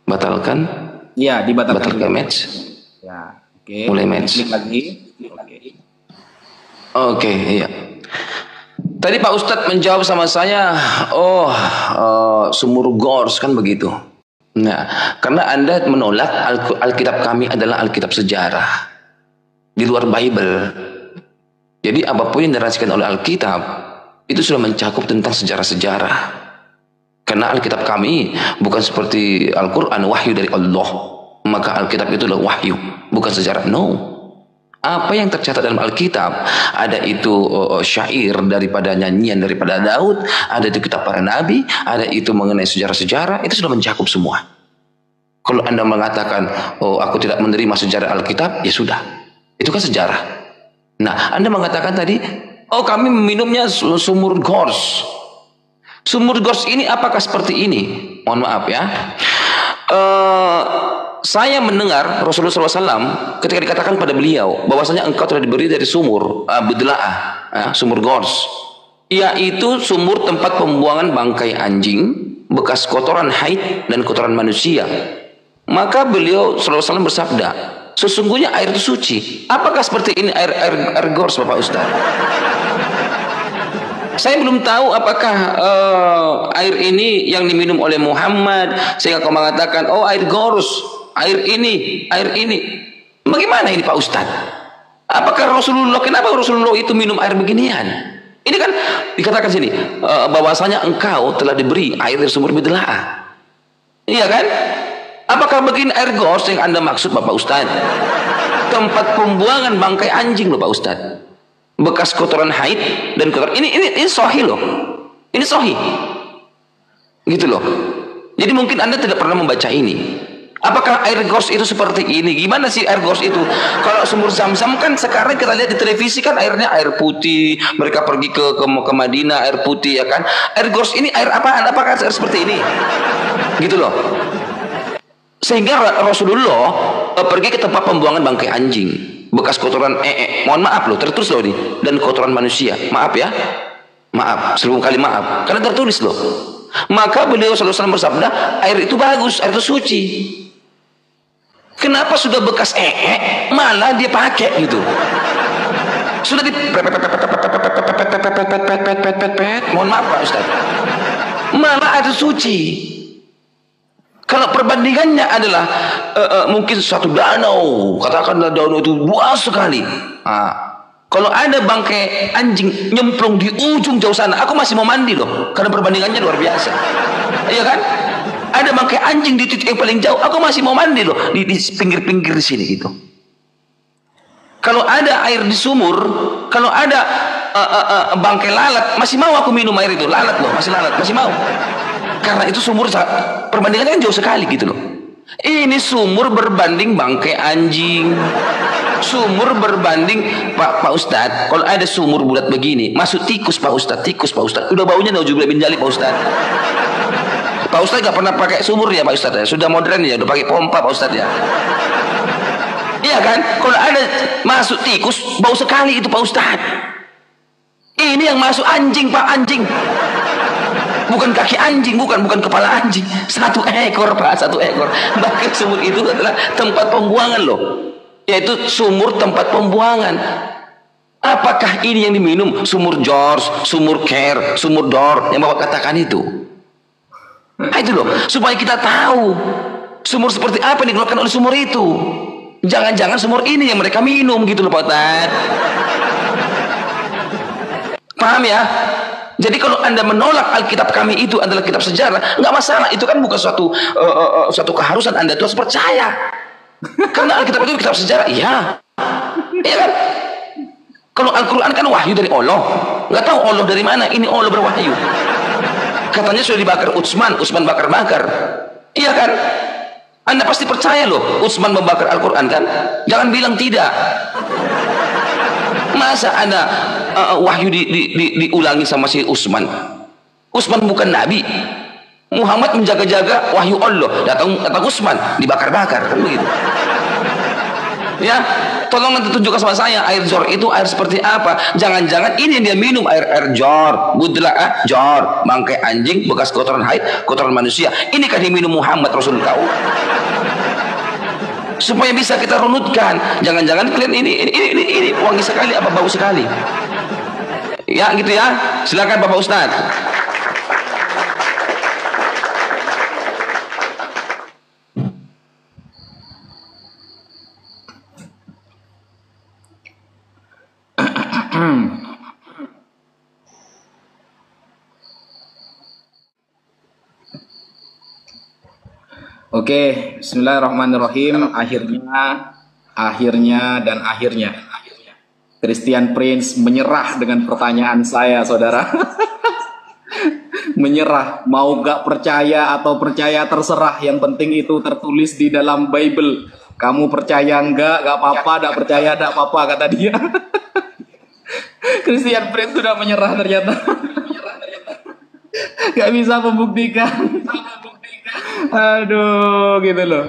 Batalkan. Ya, dibatalkan. Batalkan match. Ya, oke. Mulai match. Klik lagi. Oke, iya. Tadi Pak Ustadz menjawab sama saya, sumur Gors kan begitu. Nah, karena Anda menolak Alkitab kami adalah Alkitab sejarah di luar Bible. Jadi apapun yang dirasikan oleh Alkitab itu sudah mencakup tentang sejarah-sejarah. Karena Alkitab kami bukan seperti Al-Quran, wahyu dari Allah. Maka Alkitab itu adalah wahyu, bukan sejarah. No. Apa yang tercatat dalam Alkitab, ada itu syair daripada nyanyian daripada Daud, ada itu kitab para nabi, ada itu mengenai sejarah-sejarah, itu sudah mencakup semua. Kalau Anda mengatakan, aku tidak menerima sejarah Alkitab, ya sudah. Itu kan sejarah. Nah, Anda mengatakan tadi, kami meminumnya sumur Gors. Sumur Gors ini apakah seperti ini? Mohon maaf ya. Saya mendengar Rasulullah SAW ketika dikatakan pada beliau bahwasanya engkau telah diberi dari sumur Budla'ah, sumur Gors, yaitu sumur tempat pembuangan bangkai anjing, bekas kotoran haid dan kotoran manusia. Maka beliau SAW bersabda, sesungguhnya air itu suci. Apakah seperti ini air Gors, Bapak Ustaz? Saya belum tahu apakah air ini yang diminum oleh Muhammad sehingga kau mengatakan oh air Gorus, air ini. Bagaimana ini Pak Ustadz? Apakah Rasulullah, kenapa Rasulullah itu minum air beginian? Ini kan dikatakan sini bahwasanya engkau telah diberi air dari sumur bidla'ah. Iya kan? Apakah begini air Gorus yang Anda maksud Bapak Ustadz? Tempat pembuangan bangkai anjing loh Pak Ustadz. Bekas kotoran haid dan kotoran ini sahih loh. Ini sahih. Gitu loh. Jadi mungkin Anda tidak pernah membaca ini. Apakah air Gors itu seperti ini? Gimana sih air Gors itu? Kalau sumur Zam-Zam kan sekarang kita lihat di televisi kan airnya air putih. Mereka pergi ke Madinah air putih ya kan. Air Gors ini air apaan? Apakah air seperti ini? Gitu loh. Sehingga Rasulullah pergi ke tempat pembuangan bangkai anjing, bekas kotoran mohon maaf loh, tertulis loh ini, dan kotoran manusia. Maaf ya, maaf, 1000 kali maaf, karena tertulis loh. Maka beliau sallallahu alaihi wasallam bersabda, air itu bagus, air itu suci. Kenapa sudah bekas malah dia pakai gitu? Sudah di mohon maaf Pak Ustaz, malah air suci. Kalau perbandingannya adalah mungkin suatu danau, katakanlah danau itu luas sekali. Kalau ada bangkai anjing nyemplung di ujung jauh sana, aku masih mau mandi loh, karena perbandingannya luar biasa. Iya kan? Ada bangkai anjing di titik yang paling jauh, aku masih mau mandi loh di pinggir-pinggir sini gitu. Kalau ada air di sumur, kalau ada bangkai lalat, masih mau aku minum air itu. Lalat loh, masih lalat, masih mau. Karena itu sumur perbandingannya kan jauh sekali gitu loh. Ini sumur berbanding bangkai anjing. Sumur berbanding Pak Ustadz. Kalau ada sumur bulat begini, masuk tikus Pak Ustadz, tikus Pak Ustadz. Udah baunya nauzubillah min dzalik Pak Ustadz. Pak Ustadz gak pernah pakai sumur ya Pak Ustadz ya. Sudah modern ya, udah pakai pompa Pak Ustadz ya. Iya kan? Kalau ada masuk tikus, bau sekali itu Pak Ustadz. Ini yang masuk anjing Pak, anjing. Bukan kaki anjing, bukan kepala anjing. 1 ekor Pak, 1 ekor. Bahkan sumur itu adalah tempat pembuangan loh. Yaitu sumur tempat pembuangan. Apakah ini yang diminum? Sumur George, sumur Care, sumur Dor yang Bapak katakan itu. Nah, itu loh, supaya kita tahu sumur seperti apa yang dikeluarkan oleh sumur itu. Jangan-jangan sumur ini yang mereka minum gitu loh Pak Ustaz. Paham ya? Jadi kalau Anda menolak Alkitab kami itu adalah kitab sejarah, nggak masalah. Itu kan bukan suatu keharusan Anda itu harus percaya. Karena Alkitab itu kitab sejarah, iya. Iya kan? Kalau Al-Quran kan wahyu dari Allah. Nggak tahu Allah dari mana, ini Allah berwahyu. Katanya sudah dibakar Utsman bakar-bakar. Iya kan? Anda pasti percaya loh, Utsman membakar Al-Quran kan? Jangan bilang tidak. Masa ada wahyu diulangi sama si Utsman? Utsman bukan nabi. Muhammad menjaga-jaga wahyu Allah. Datang Utsman dibakar-bakar kan begitu. Ya, tolong nanti tunjukkan sama saya air jor itu air seperti apa. Jangan-jangan ini yang dia minum air jor, budlah jor, bangkai anjing, bekas kotoran haid, kotoran manusia. Ini kan diminum Muhammad Rasul kau. Supaya bisa kita runutkan. Jangan-jangan kalian ini wangi sekali apa bau sekali. Ya gitu ya. Silakan Bapak Ustadz. Oke, bismillahirrahmanirrahim. Akhirnya Christian Prince menyerah dengan pertanyaan saya, saudara. Menyerah, mau gak percaya atau percaya terserah. Yang penting itu tertulis di dalam Bible. Kamu percaya enggak, gak apa-apa. Gak percaya, gak apa-apa, kata dia. Christian Prince sudah menyerah ternyata. Gak bisa membuktikan. Aduh, gitu loh.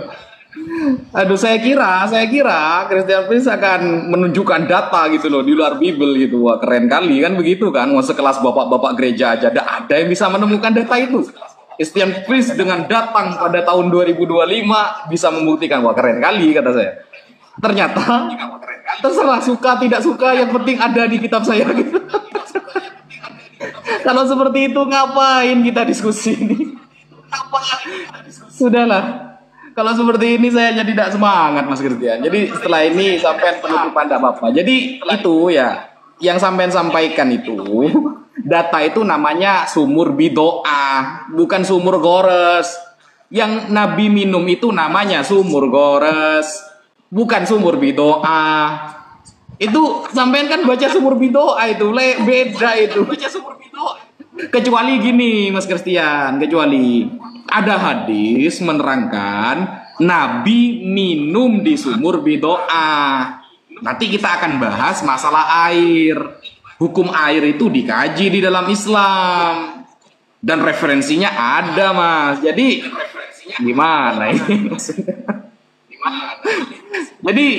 Aduh, saya kira Christian Prince akan menunjukkan data gitu loh di luar Bible gitu. Wah, keren kali kan begitu kan. Wah, sekelas bapak-bapak gereja aja ada yang bisa menemukan data itu. Christian Prince dengan datang pada tahun 2025 bisa membuktikan. Wah, keren kali kata saya. Ternyata terserah suka tidak suka, yang penting ada di kitab saya gitu. Kalau seperti itu ngapain kita diskusi ini? Sudahlah. Kalau seperti ini saya jadi tidak semangat Mas Christian. Jadi setelah ini sampai penutupan tidak apa-apa. Jadi itu ya yang sampai sampaikan itu data itu namanya sumur bidoah, bukan sumur gores. Yang Nabi minum itu namanya sumur gores, bukan sumur bidoah. Itu sampean kan baca sumur bidoah itu beda itu. Baca sumur bidoah. Kecuali gini Mas Christian, kecuali ada hadis menerangkan Nabi minum di sumur bidoah. Nanti kita akan bahas masalah air. Hukum air itu dikaji di dalam Islam. Dan referensinya ada Mas. Jadi gimana ini? Jadi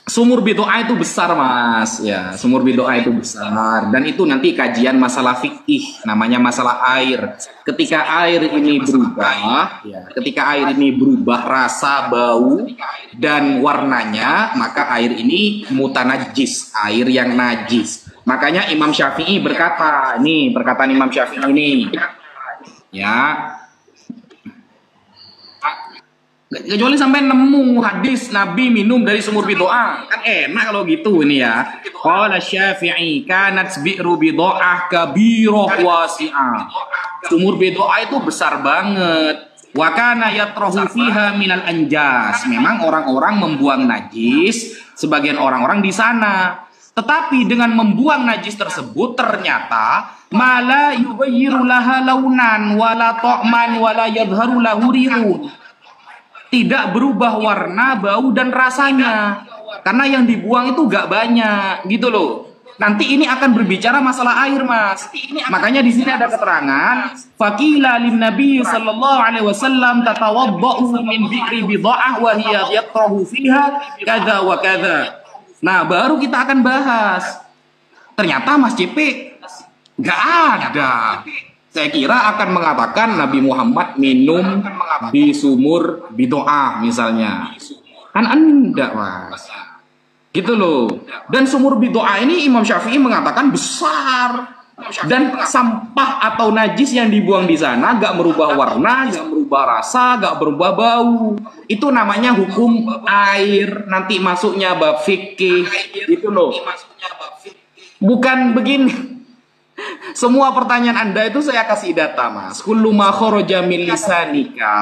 sumur bidoah itu besar Mas, ya sumur bidoah itu besar dan itu nanti kajian masalah fikih, namanya masalah air. Ketika air ini berubah, ya, ketika air ini berubah rasa, bau dan warnanya, maka air ini mutanajis, air yang najis. Makanya Imam Syafi'i berkata, ini perkataan Imam Syafi'i ini, ya. Kecuali sampai nemu hadis Nabi minum dari sumur bidoah, kan enak kalau gitu ini ya. Qala Syafi'i kanat bi'ru bidoah kabirah wasi'ah. Sumur bidoah itu besar banget. Wa kana yatrahu fiha minal anjas. Memang orang-orang membuang najis, sebagian orang-orang di sana. Tetapi dengan membuang najis tersebut ternyata mala yughayyiru laha launan wala ta'man wala yadhharu lahu rihu. Tidak berubah warna, bau, dan rasanya. Karena yang dibuang itu gak banyak, gitu loh. Nanti ini akan berbicara masalah air, Mas. Makanya di sini ada keterangan, faqila lin Nabi sallallahu alaihi wasallam tatawaddau min bi'ri bid'ah wa hiya yatrahu fiha kadza wa kadza. Nah, baru kita akan bahas. Ternyata Mas JP gak ada. Saya kira akan mengatakan Nabi Muhammad minum di sumur bidoah misalnya. Kan enggak Mas. Gitu loh. Dan sumur bidoah ini Imam Syafi'i mengatakan besar. Dan sampah atau najis yang dibuang di sana gak merubah warna, gak merubah rasa, gak berubah bau. Itu namanya hukum air. Nanti masuknya bab fikih. Gitu loh. Bukan begini. Semua pertanyaan Anda itu saya kasih data Mas. Kullu ma kharaja min lisanika,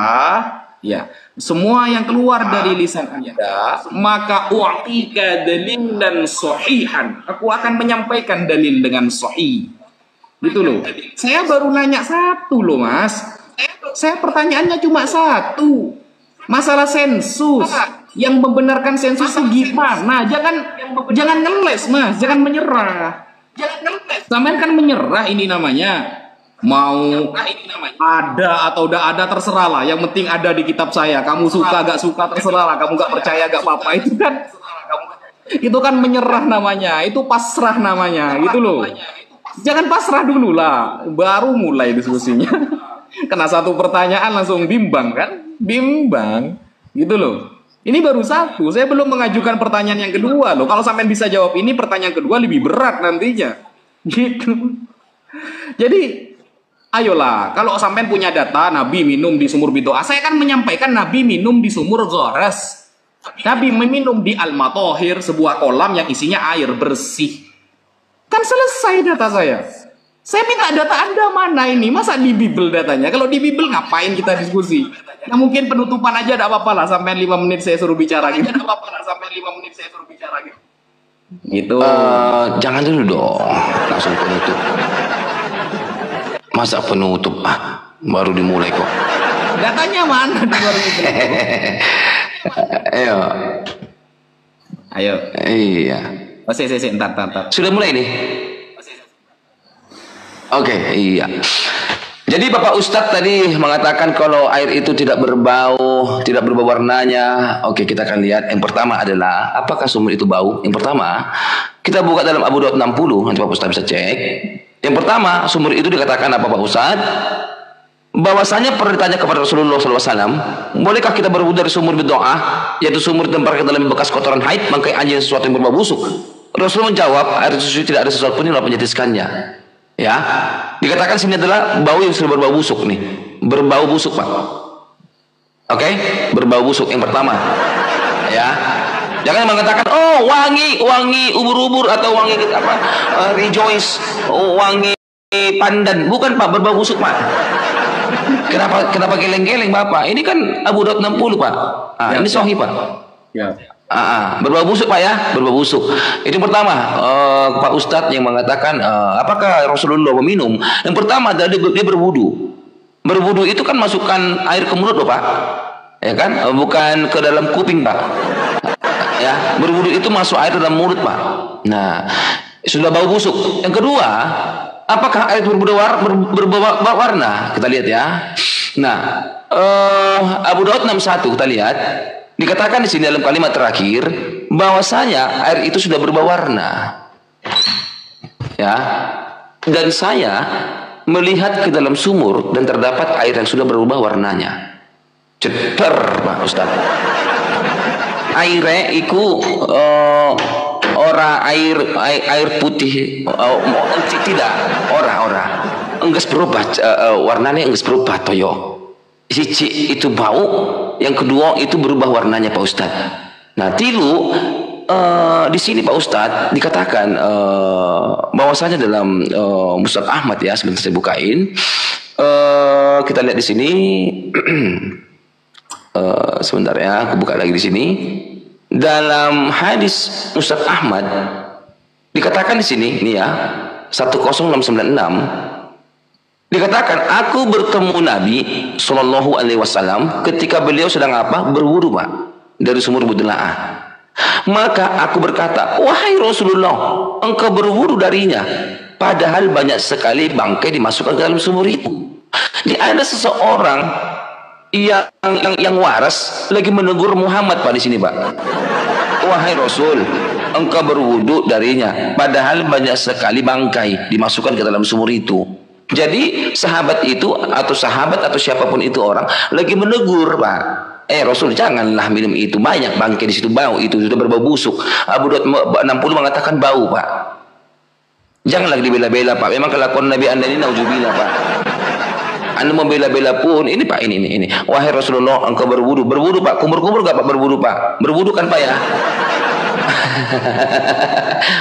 ya, semua yang keluar dari lisan Anda, maka u'tika dalilan sahihan. Aku akan menyampaikan dalil dengan sahih. Gitu loh. Saya baru nanya satu loh Mas. Saya pertanyaannya cuma satu. Masalah sensus. Yang membenarkan sensus itu gimana? Jangan ngeles Mas, jangan menyerah. Sampean kan menyerah ini namanya. Mau ada atau udah ada terserah lah. Yang penting ada di kitab saya. Kamu suka gak suka terserah lah. Kamu gak percaya gak apa-apa. Itu kan menyerah namanya. Itu pasrah namanya. Gitu loh. Jangan pasrah dulu lah. Baru mulai diskusinya. Kena satu pertanyaan langsung bimbang kan? Bimbang. Gitu loh. Ini baru satu, saya belum mengajukan pertanyaan yang kedua loh. Kalau sampean bisa jawab ini, pertanyaan kedua lebih berat nantinya. Gitu. Jadi, ayolah, kalau sampean punya data Nabi minum di sumur bidoah, saya akan menyampaikan Nabi minum di sumur gores. Nabi meminum di al-matohir, sebuah kolam yang isinya air bersih. Kan selesai data saya. Saya minta data Anda mana ini? Masa di Bible datanya? Kalau di Bible ngapain kita diskusi? Nah, mungkin penutupan aja tidak apa-apa lah. Sampai 5 menit saya suruh bicara gitu. Gitu. Jangan dulu dong. Langsung penutup. Masa penutup? Baru dimulai kok. Datanya mana di baru itu? Ayo. Iya. Oh, entar. Sudah mulai nih? Oke, iya. Jadi Bapak Ustadz tadi mengatakan kalau air itu tidak berbau, tidak berubah warnanya. Oke, kita akan lihat. Yang pertama adalah apakah sumur itu bau? Yang pertama, kita buka dalam Abu Daud 60, nanti Bapak Ustadz bisa cek. Yang pertama, sumur itu dikatakan apa Pak Ustadz? Bahwasanya pernah ditanya kepada Rasulullah SAW, bolehkah kita berwudu dari sumur bidoah, yaitu sumur ditempatkan dalam bekas kotoran haid, mangkai anjing sesuatu yang berbau busuk? Rasulullah menjawab, air suci tidak ada sesuatu pun yang menjetiskannya. Ya, dikatakan sini adalah bau yang sudah berbau busuk nih, berbau busuk Pak. Oke, berbau busuk yang pertama. Ya, jangan mengatakan oh wangi ubur-ubur atau wangi apa rejoice, oh, wangi pandan, bukan Pak, berbau busuk Pak. Kenapa geleng-geleng Bapak? Ini kan Abu Daud 60 Pak. Ya, ini sahih Pak. Ya. Berbau busuk Pak ya, berbau busuk. Itu pertama, Pak Ustadz yang mengatakan apakah Rasulullah meminum? Yang pertama adalah dia berwudu. Berwudu itu kan masukkan air ke mulut loh Pak, ya kan? Bukan ke dalam kuping Pak. Ya, berwudu itu masuk air dalam mulut Pak. Nah, sudah bau busuk. Yang kedua, apakah air berbau warna? Kita lihat ya. Nah, Abu Daud 61 kita lihat. Dikatakan di sini dalam kalimat terakhir bahwasanya air itu sudah berubah warna. Ya. Dan saya melihat ke dalam sumur dan terdapat air yang sudah berubah warnanya. Ceter Pak Ustaz. Airnya iku air putih tidak ora enggeus berubah warnanya enggeus berubah toyo. Siji itu bau, yang kedua itu berubah warnanya Pak Ustaz. Nah, tilu di sini Pak Ustaz dikatakan bahwasanya dalam Musnad Ahmad ya, sebentar saya bukain. Kita lihat di sini. Sebentar ya, aku buka lagi di sini. Dalam hadis Musnad Ahmad dikatakan di sini, ini ya, 10696 dikatakan aku bertemu Nabi Shallallahu Alaihi Wasallam ketika beliau sedang apa? Berwudu Pak, dari sumur Budlaah. Maka aku berkata, wahai Rasulullah, engkau berwudu darinya, padahal banyak sekali bangkai dimasukkan ke dalam sumur itu. Jadi ada seseorang yang waras lagi menegur Muhammad Pak di sini Pak. Wahai Rasul, engkau berwudu darinya, padahal banyak sekali bangkai dimasukkan ke dalam sumur itu. Jadi sahabat itu atau siapapun itu orang lagi menegur Pak. Rasul janganlah minum itu, banyak bangkai di situ, bau itu sudah berbau busuk. Abu Daud 60 mengatakan bau Pak. Janganlah dibela-bela Pak. Memang kelakuan Nabi Anda ini nauzubillah Pak. Anda mau bela-bela pun ini Pak ini. Wahai Rasulullah, engkau berwudu Pak. Kumur-kumur gak Pak berwudu Pak? Berwudu kan Pak ya?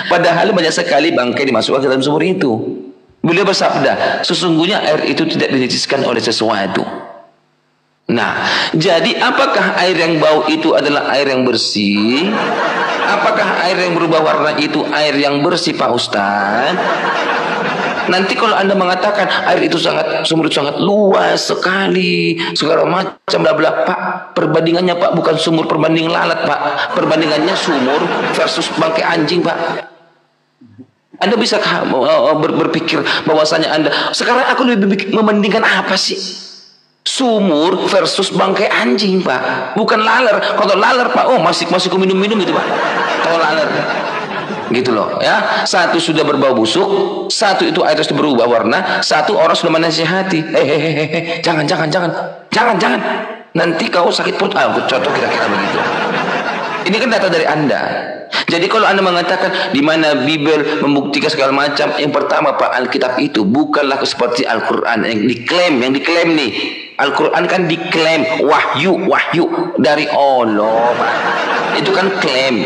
Padahal banyak sekali bangkai dimasukkan ke dalam sumur itu. Beliau bersabda, sesungguhnya air itu tidak dinajiskan oleh sesuatu. Nah, jadi apakah air yang bau itu adalah air yang bersih? Apakah air yang berubah warna itu air yang bersih Pak Ustaz? Nanti kalau Anda mengatakan air itu sumur itu sangat luas sekali, segala macam bla bla Pak, perbandingannya Pak bukan sumur perbanding lalat Pak, perbandingannya sumur versus bangkai anjing Pak. Anda bisa berpikir bahwasanya Anda sekarang aku lebih membandingkan apa sih? Sumur versus bangkai anjing Pak, bukan laler. Kalau laler Pak, masih minum itu Pak. Kalau laler gitu loh ya, satu sudah berbau busuk, satu itu air sudah berubah warna, satu orang sudah menasihati, jangan nanti kau sakit perut. Contoh kira-kira begitu. Ini kan data dari Anda. Jadi kalau Anda mengatakan di mana Bible membuktikan segala macam, yang pertama Pak, Alkitab itu bukanlah seperti Al-Qur'an yang diklaim nih. Al-Qur'an kan diklaim wahyu dari Allah Pak. Itu kan klaim.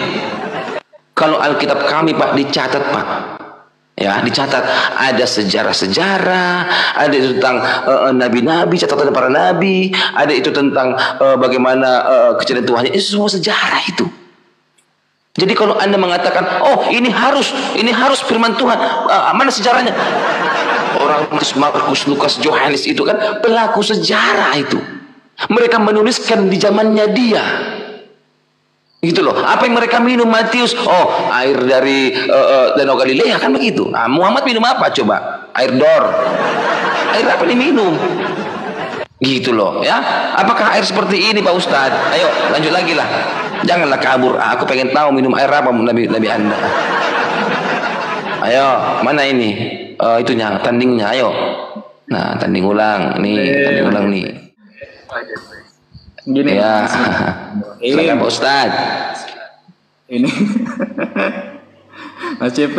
Kalau Alkitab kami Pak dicatat Pak. Ya, dicatat ada sejarah-sejarah, ada itu tentang nabi-nabi, catatan para nabi, ada itu tentang bagaimana kejadian Tuhan. Itu semua sejarah itu. Jadi kalau Anda mengatakan, ini harus firman Tuhan, mana sejarahnya? Orang Markus, Lukas, Yohanes itu kan pelaku sejarah itu. Mereka menuliskan di zamannya dia. Gitu loh. Apa yang mereka minum Matius? Air dari Danau Galilea kan begitu. Nah, Muhammad minum apa coba? Air Dor. Air apa diminum? Gitu loh ya. Apakah air seperti ini Pak Ustadz? Ayo lanjut lagi lah. Janganlah kabur. Aku pengen tahu minum air apa Nabi Anda. Ayo, mana ini? Itunya, tandingnya. Ayo. Nah, tanding ulang nih. Gini ya. Silakan Pak Ustaz. Ini Mas CP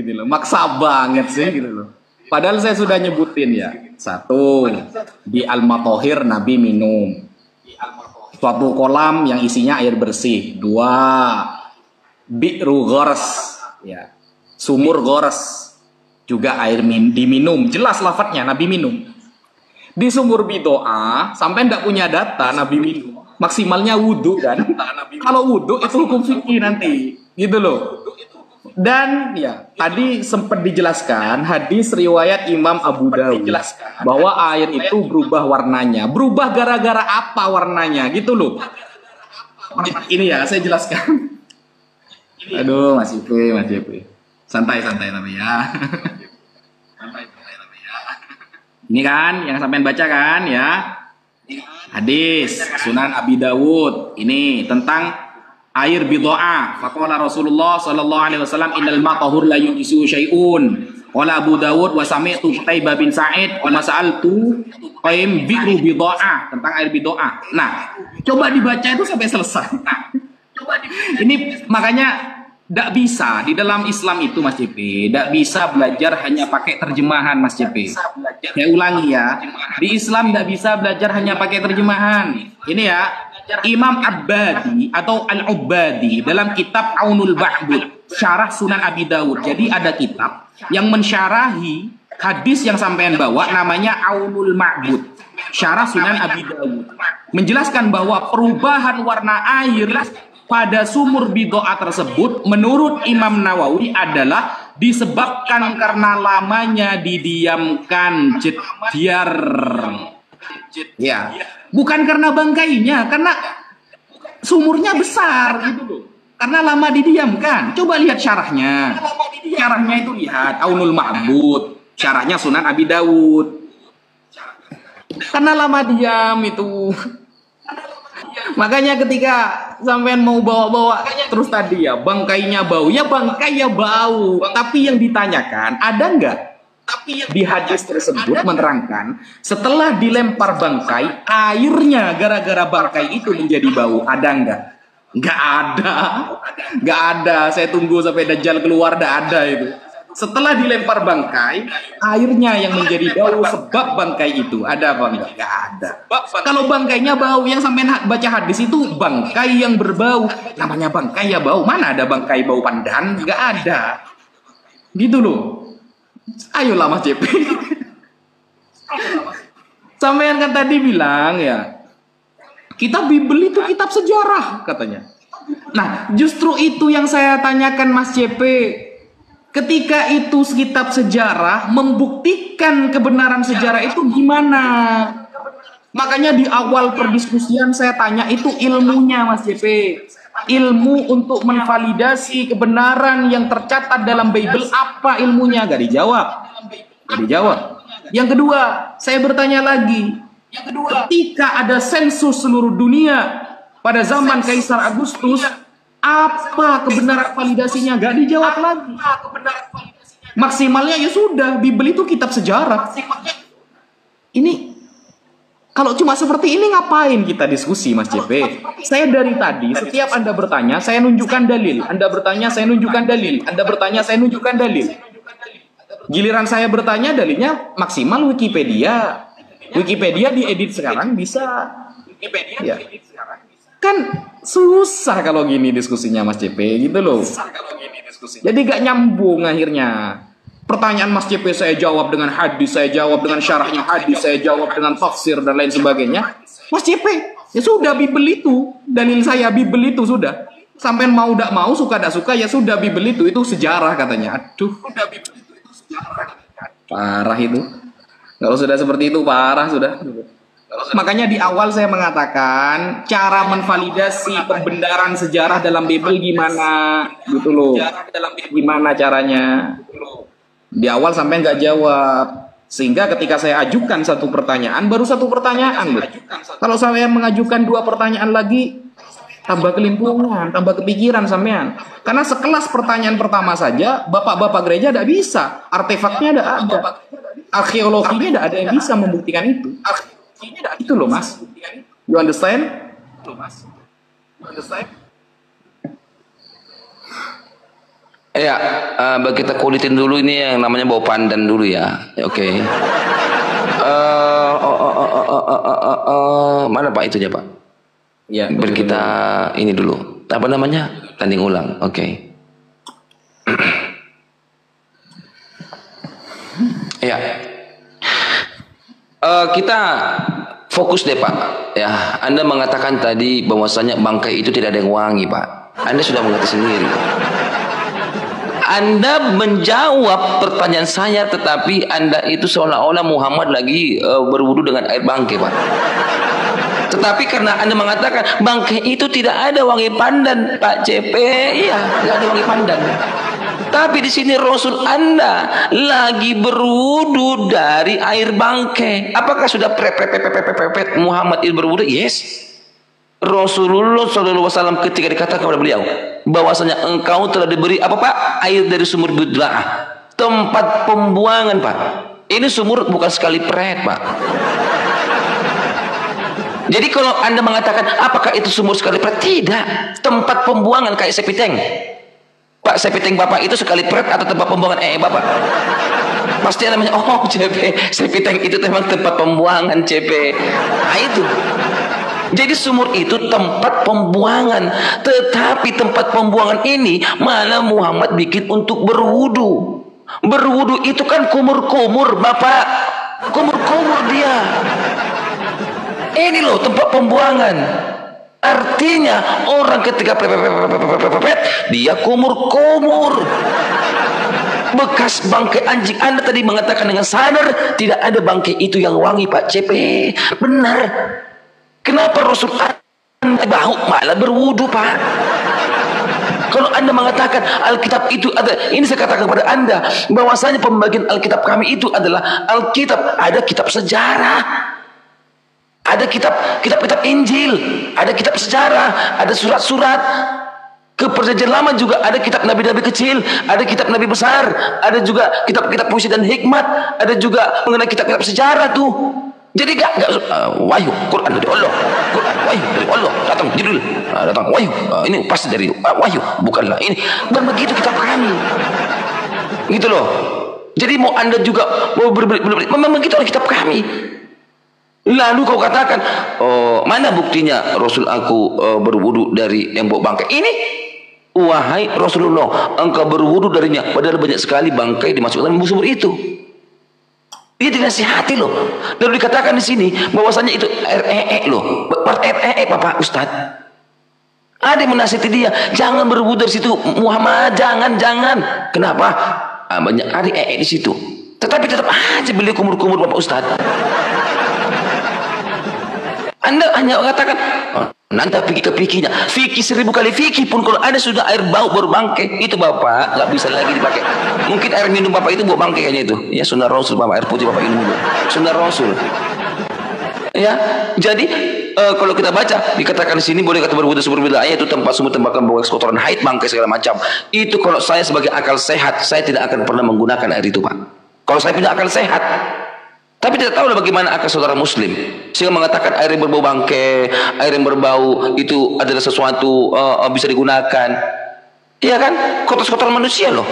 gitu loh. Maksa banget sih gitu loh. Padahal saya sudah nyebutin ya. Satu, di Al-Matohir Nabi minum suatu kolam yang isinya air bersih. Dua, bi'ru ghors, ya, sumur ghors, juga air diminum. Jelas lafadznya Nabi minum. Di sumur bidoa sampai nggak punya data Nabi minum. Maksimalnya wudhu kan. Kalau wudhu itu hukum fikih nanti, gitu loh. Dan ya tadi sempat dijelaskan hadis riwayat Imam Abu Dawud bahwa air itu berubah warnanya. Berubah gara-gara apa warnanya, gitu loh. Ini ya saya jelaskan. Aduh Mas JP. Santai-santai tapi ya. Ini kan yang sampean baca kan ya. Hadis Sunan Abi Dawud ini tentang air bidoa. Faqala Rasulullah sallallahu alaihi wasallam innal matahur la yujisu syai'un. Qala Abu Dawud wa sami'tu Qutaibah bin Sa'id wa sa'altu qaim bi'ru bidoa, tentang air bidoa. Nah, coba dibaca itu sampai selesai. Ini makanya tidak bisa di dalam Islam itu Mas JP, tidak bisa belajar hanya pakai terjemahan Mas JP. Saya ulangi ya, di Islam tidak bisa belajar hanya pakai terjemahan. Ini ya, Imam Abbadi atau Al-Ubbadi dalam kitab Aunul Ba'bud, syarah Sunan Abi Dawud. Jadi ada kitab yang mensyarahi hadis yang sampean bawa, namanya Aunul Ma'bud, syarah Sunan Abi Dawud. Menjelaskan bahwa perubahan warna air pada sumur bidoa tersebut menurut Imam Nawawi adalah disebabkan karena lamanya didiamkan jediar. Ya, bukan karena bangkainya, karena sumurnya besar gitu loh. Karena lama didiamkan. Coba lihat syarahnya. Syarahnya itu lihat Aunul Ma'bud, syarahnya Sunan Abi Dawud. Karena lama diam itu. Makanya ketika sampean mau bawa-bawa terus tadi ya bangkainya bau, ya bangkai ya bau. Tapi yang ditanyakan ada nggak? Di hadis tersebut menerangkan setelah dilempar bangkai, airnya gara-gara bangkai itu menjadi bau. Ada nggak? Nggak ada. Nggak ada. Saya tunggu sampai Dajjal keluar, nggak ada itu. Setelah dilempar bangkai, airnya yang menjadi bau sebab bangkai itu. Ada apa enggak? Nggak ada. Kalau bangkainya bau, yang sampai baca hadis itu bangkai yang berbau. Namanya bangkai ya bau. Mana ada bangkai bau pandan? Nggak ada. Gitu loh. Ayolah Mas JP. Sampean kan tadi bilang ya, kitab Bible itu kitab sejarah katanya. Nah, justru itu yang saya tanyakan Mas JP. Ketika itu kitab sejarah, membuktikan kebenaran sejarah itu gimana? Makanya di awal perdiskusian saya tanya itu ilmunya Mas JP. Ilmu untuk menvalidasi kebenaran yang tercatat dalam Bible, apa ilmunya? Gak dijawab. Gak dijawab. Yang kedua, saya bertanya lagi. Ketika ada sensus seluruh dunia pada zaman Kaisar Agustus, apa kebenaran validasinya? Gak dijawab lagi. Maksimalnya ya sudah, Bible itu kitab sejarah. Ini kalau cuma seperti ini ngapain kita diskusi Mas JP? Saya dari tadi setiap Anda bertanya saya nunjukkan dalil, Anda bertanya saya nunjukkan dalil, Anda bertanya saya nunjukkan dalil. Giliran saya bertanya dalilnya maksimal Wikipedia. Wikipedia diedit sekarang bisa. Ya. Kan susah kalau gini diskusinya Mas JP gitu loh. Jadi gak nyambung akhirnya. Pertanyaan Mas JP saya jawab dengan hadis, saya jawab dengan syarahnya hadis, saya jawab dengan tafsir dan lain sebagainya. Mas JP, ya sudah Bible itu, dalil saya Bible itu sudah. Sampai mau tidak mau, suka tidak suka, ya sudah Bible itu sejarah katanya. Aduh, parah itu. Kalau sudah seperti itu parah sudah. Makanya di awal saya mengatakan cara menvalidasi pembenaran sejarah dalam Bible gimana, gitu loh. Gimana caranya? Di awal sampai nggak jawab, sehingga ketika saya ajukan satu pertanyaan, baru satu pertanyaan loh. Kalau saya mengajukan dua pertanyaan lagi, tambah kelimpungan, tambah kepikiran sampean. Karena sekelas pertanyaan pertama saja, bapak-bapak gereja tidak bisa, artefaknya tidak ada, arkeologinya tidak ada yang bisa membuktikan itu. Itu loh Mas, you understand? Ya, kita kulitin dulu ini yang namanya bau pandan dulu ya. Oke. Mana Pak itunya Pak? Ya. Kita ini dulu. Apa namanya? Tanding ulang. Oke. Ya. Kita fokus deh Pak. Ya, Anda mengatakan tadi bahwasanya bangkai itu tidak ada yang wangi Pak. Anda sudah mengerti sendiri. Anda menjawab pertanyaan saya, tetapi Anda itu seolah-olah Muhammad lagi berwudu dengan air bangkai, Pak. Tetapi karena Anda mengatakan bangkai itu tidak ada wangi pandan, Pak CP, iya, tidak ada wangi pandan. Tapi di sini Rasul Anda lagi berwudu dari air bangkai. Apakah sudah Muhammad itu berwudu? Yes. Rasulullah SAW ketika dikatakan kepada beliau bahwasanya engkau telah diberi apa Pak? Air dari sumur bid'ah, tempat pembuangan Pak. Ini sumur bukan sekali pret Pak. Jadi kalau Anda mengatakan apakah itu sumur sekali pret? Tidak, tempat pembuangan kayak sepiteng. Pak, sepiteng Bapak itu sekali pret atau tempat pembuangan Bapak? Pasti namanya CP, sepiteng itu memang tempat pembuangan CP. Nah itu. Jadi sumur itu tempat pembuangan, tetapi tempat pembuangan ini malah Muhammad bikin untuk berwudu. Berwudu itu kan kumur-kumur Bapak, kumur-kumur dia. Ini loh tempat pembuangan. Artinya orang ketika dia kumur-kumur. Bekas bangkai anjing. Anda tadi mengatakan dengan sadar tidak ada bangkai itu yang wangi Pak CP. Benar. Kenapa Rasul Anda bau malah berwudu Pak? Kalau Anda mengatakan Alkitab itu ada, ini saya katakan kepada Anda bahwasanya pembagian Alkitab kami itu adalah Alkitab, ada kitab sejarah, ada kitab Injil, ada kitab sejarah, ada surat-surat. Ke perjanjian lama juga ada kitab nabi-nabi kecil, ada kitab nabi besar, ada juga kitab-kitab puisi dan hikmat, ada juga mengenai kitab-kitab sejarah tuh. Jadi wahyu Quran dari Allah, Quran wahyu dari Allah, datang Jibril, datang wahyu, ini pasti dari wahyu, bukanlah ini. Dan begitu kitab kami, gitu loh. Jadi mau Anda juga mau memang begitu kitab kami. Lalu kau katakan, mana buktinya Rasul aku berwudu dari embok bangkai ini? Wahai Rasulullah, engkau berwudu darinya, padahal banyak sekali bangkai dimasukkan dalam sumur itu. Dia dinasihati loh. Lalu dikatakan di sini bahwasanya itu REE loh. REE Bapak Ustaz. Ada yang menasihati dia, jangan berwudu dari situ Muhammad, jangan. Kenapa? Banyak REE di situ. Tetapi tetap aja beliau kumur-kumur Bapak Ustaz. Anda hanya mengatakan nanti fikih ke fikihnya, fikih 1000 kali fikih pun kalau ada sudah air bau berbangkai itu Bapak nggak bisa lagi dipakai. Mungkin air minum Bapak itu bau bangkai kayaknya itu. Ya sunnah Rasul Bapak, air putih Bapak minum juga. Sunnah Rasul. Ya, jadi kalau kita baca dikatakan di sini boleh kata berwudu sumur bid'ah itu tempat sumur tempat pembuangan kotoran haid bangkai segala macam. Itu kalau saya sebagai akal sehat saya tidak akan pernah menggunakan air itu Pak. Kalau saya punya akal sehat. Tapi tidak tahu bagaimana akal saudara muslim sehingga mengatakan air yang berbau bangkai, air yang berbau itu adalah sesuatu bisa digunakan. Iya kan? Kotor-kotor manusia loh.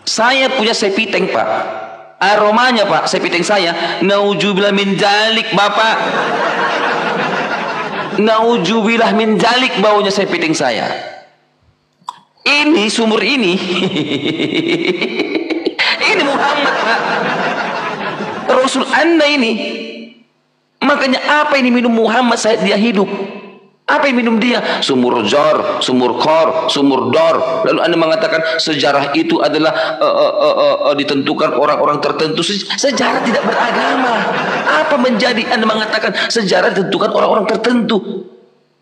Saya punya sepiteng Pak. Aromanya Pak, sepiteng saya naujubillah min jalik Bapak. Naujubillah min jalik baunya sepiteng saya. Ini sumur ini ini Muhammad Pak, Rasul Anda ini. Makanya apa ini minum Muhammad saat dia hidup? Apa yang minum dia? Sumur jor, sumur kor, sumur dor. Lalu Anda mengatakan sejarah itu adalah ditentukan orang-orang tertentu. Sejarah tidak beragama. Apa menjadi Anda mengatakan sejarah ditentukan orang-orang tertentu?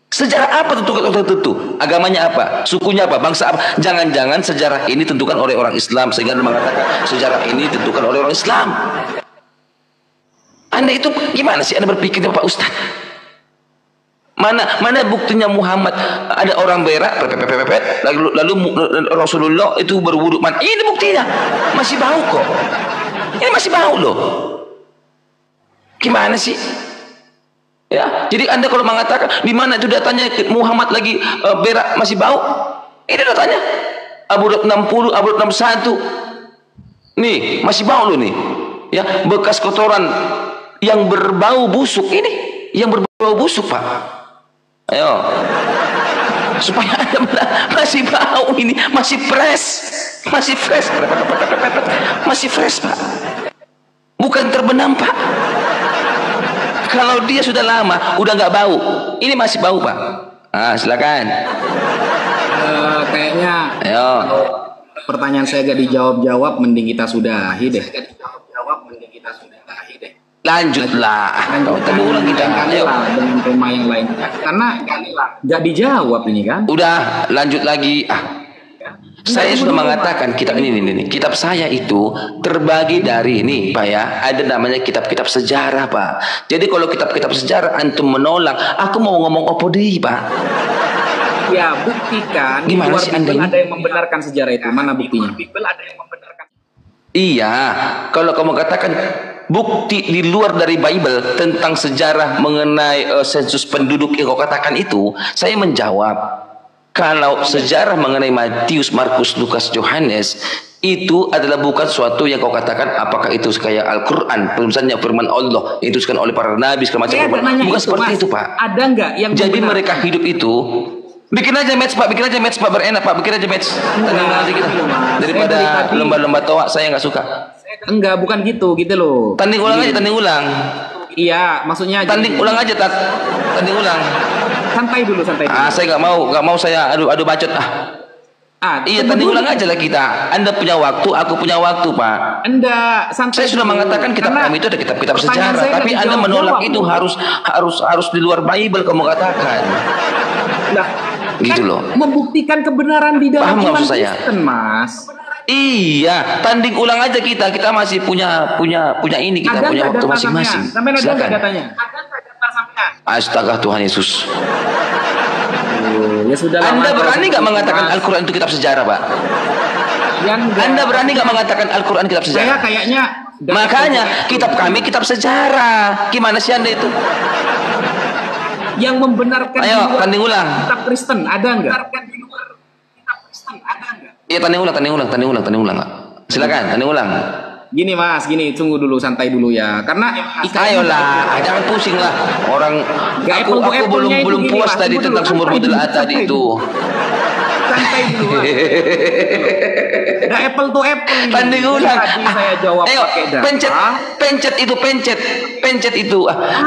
Sejarah apa tentukan orang tertentu? Agamanya apa? Sukunya apa? Bangsa apa? Jangan-jangan sejarah ini tentukan oleh orang Islam sehingga Anda mengatakan sejarah ini tentukan oleh orang Islam. Anda itu gimana sih Anda berpikirnya Pak Ustaz? Mana buktinya Muhammad ada orang berak lalu Rasulullah itu berwudu? Ini buktinya masih bau kok. Ini masih bau loh. Gimana sih? Ya, jadi Anda kalau mengatakan di mana itu datanya Muhammad lagi berak masih bau, Ini datanya. Upload 60, upload 61. Nih, masih bau loh nih. Ya, bekas kotoran yang berbau busuk ini, yang berbau busuk, Pak. Ayo. Supaya Anda masih bau ini, masih fresh. Masih fresh. Masih fresh, Pak. Bukan terbenam, Pak. Kalau dia sudah lama, udah nggak bau. Ini masih bau, Pak. Ah, silakan. Kayaknya Ayo. pertanyaan saya gak dijawab-jawab, mending kita sudahi deh. Lanjutlah. Tadi ulang kita. Ayo. Dengan tema yang lain. Karena gak dijawab ini kan. Udah, lanjut lagi. Saya sudah mengatakan kitab ini, kitab saya itu terbagi dari ini, Pak ya. Ada namanya kitab-kitab sejarah, Pak. Jadi kalau kitab-kitab sejarah antum menolak, aku mau ngomong opo deh, Pak. Ya, buktikan. Gimana sih Anda ini? Ada yang membenarkan sejarah itu. Mana buktinya? Iya, kalau kamu katakan bukti di luar dari Bible tentang sejarah mengenai sensus penduduk yang kau katakan itu, saya menjawab. Kalau sejarah mengenai Matius, Markus, Lukas, Yohanes itu adalah bukan suatu yang kau katakan apakah itu kayak Al-Quran, misalnya firman Allah yang dituliskan oleh para nabi segala macam. Bukan seperti itu, Pak. Ada nggak yang jadi mereka hidup itu bikin aja match, Pak, berenak, Pak, bikin aja match. Daripada lomba-lomba toa, saya nggak suka. Enggak, bukan gitu loh. Tanding ulang aja, tanding ulang. Iya, maksudnya tanding ulang aja, tanding ulang. Santai dulu. Saya nggak mau saya adu bacot iya, tanding ulang aja lah kita. Anda punya waktu, aku punya waktu, Pak. Anda santai. Saya sudah mengatakan kitab kami itu ada kitab-kitab sejarah, tapi Anda menolak itu harus di luar Bible kamu katakan. Nah, gitu loh. Membuktikan kebenaran di dalam iman Kristen, Mas. Iya, tanding ulang aja kita. Kita masih punya ini, kita ada punya waktu masing-masing. Sampai ada nggak datanya? Astaga Tuhan Yesus. Ya sudah. Anda berani nggak mengatakan Al-Quran itu kitab sejarah, Pak? Anda berani nggak mengatakan Al-Quran kitab sejarah? Saya kayaknya. Makanya kitab kami kitab sejarah. Gimana sih Anda itu? Yang membenarkan. Ayo, tanding ulang. Kitab Kristen ada nggak? Iya, tanding ulang. Silakan, tanding ulang. Gini Mas, tunggu dulu, santai dulu ya. Karena ayolah, jangan pusing lah. Orang aku belum puas tadi tentang sumber model tadi itu. Santai dulu. Nah, apple to apple. Tanding ulang. Saya jawab. Ayo, pencet itu.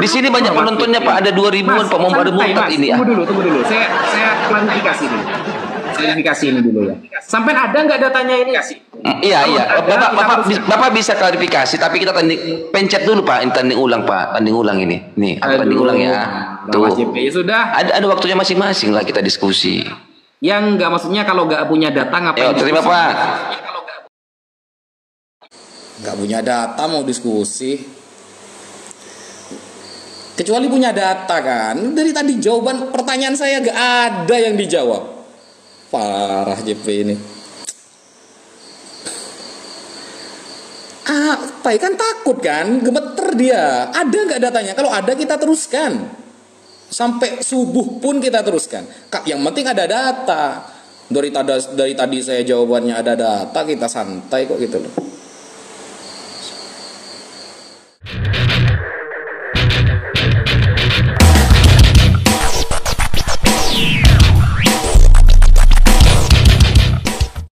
Di sini banyak penontonnya, Pak. Ada 2.000-an Pak, mau pada murtad ini. Tunggu dulu. Saya klarifikasi dulu. Ini dulu ya. Sampai ada nggak datanya ini? Iya. Bapak bisa klarifikasi, tapi kita pencet dulu, Pak. Tanding ulang, Pak. Tanding ulang ini. Nih, aku tanding ulang ya. Tuh. Sudah. Ada waktunya masing-masing lah kita diskusi. Yang nggak, maksudnya kalau nggak punya data ngapain? Terima, Pak. Nggak punya data mau diskusi. Kecuali punya data kan. Dari tadi jawaban pertanyaan saya nggak ada yang dijawab. Parah JP ini. Apa kan takut kan, gemeter dia. Ada nggak datanya? Kalau ada kita teruskan. Sampai subuh pun kita teruskan. Yang penting ada data. Dari tadi saya jawabannya ada data, kita santai kok gitu loh.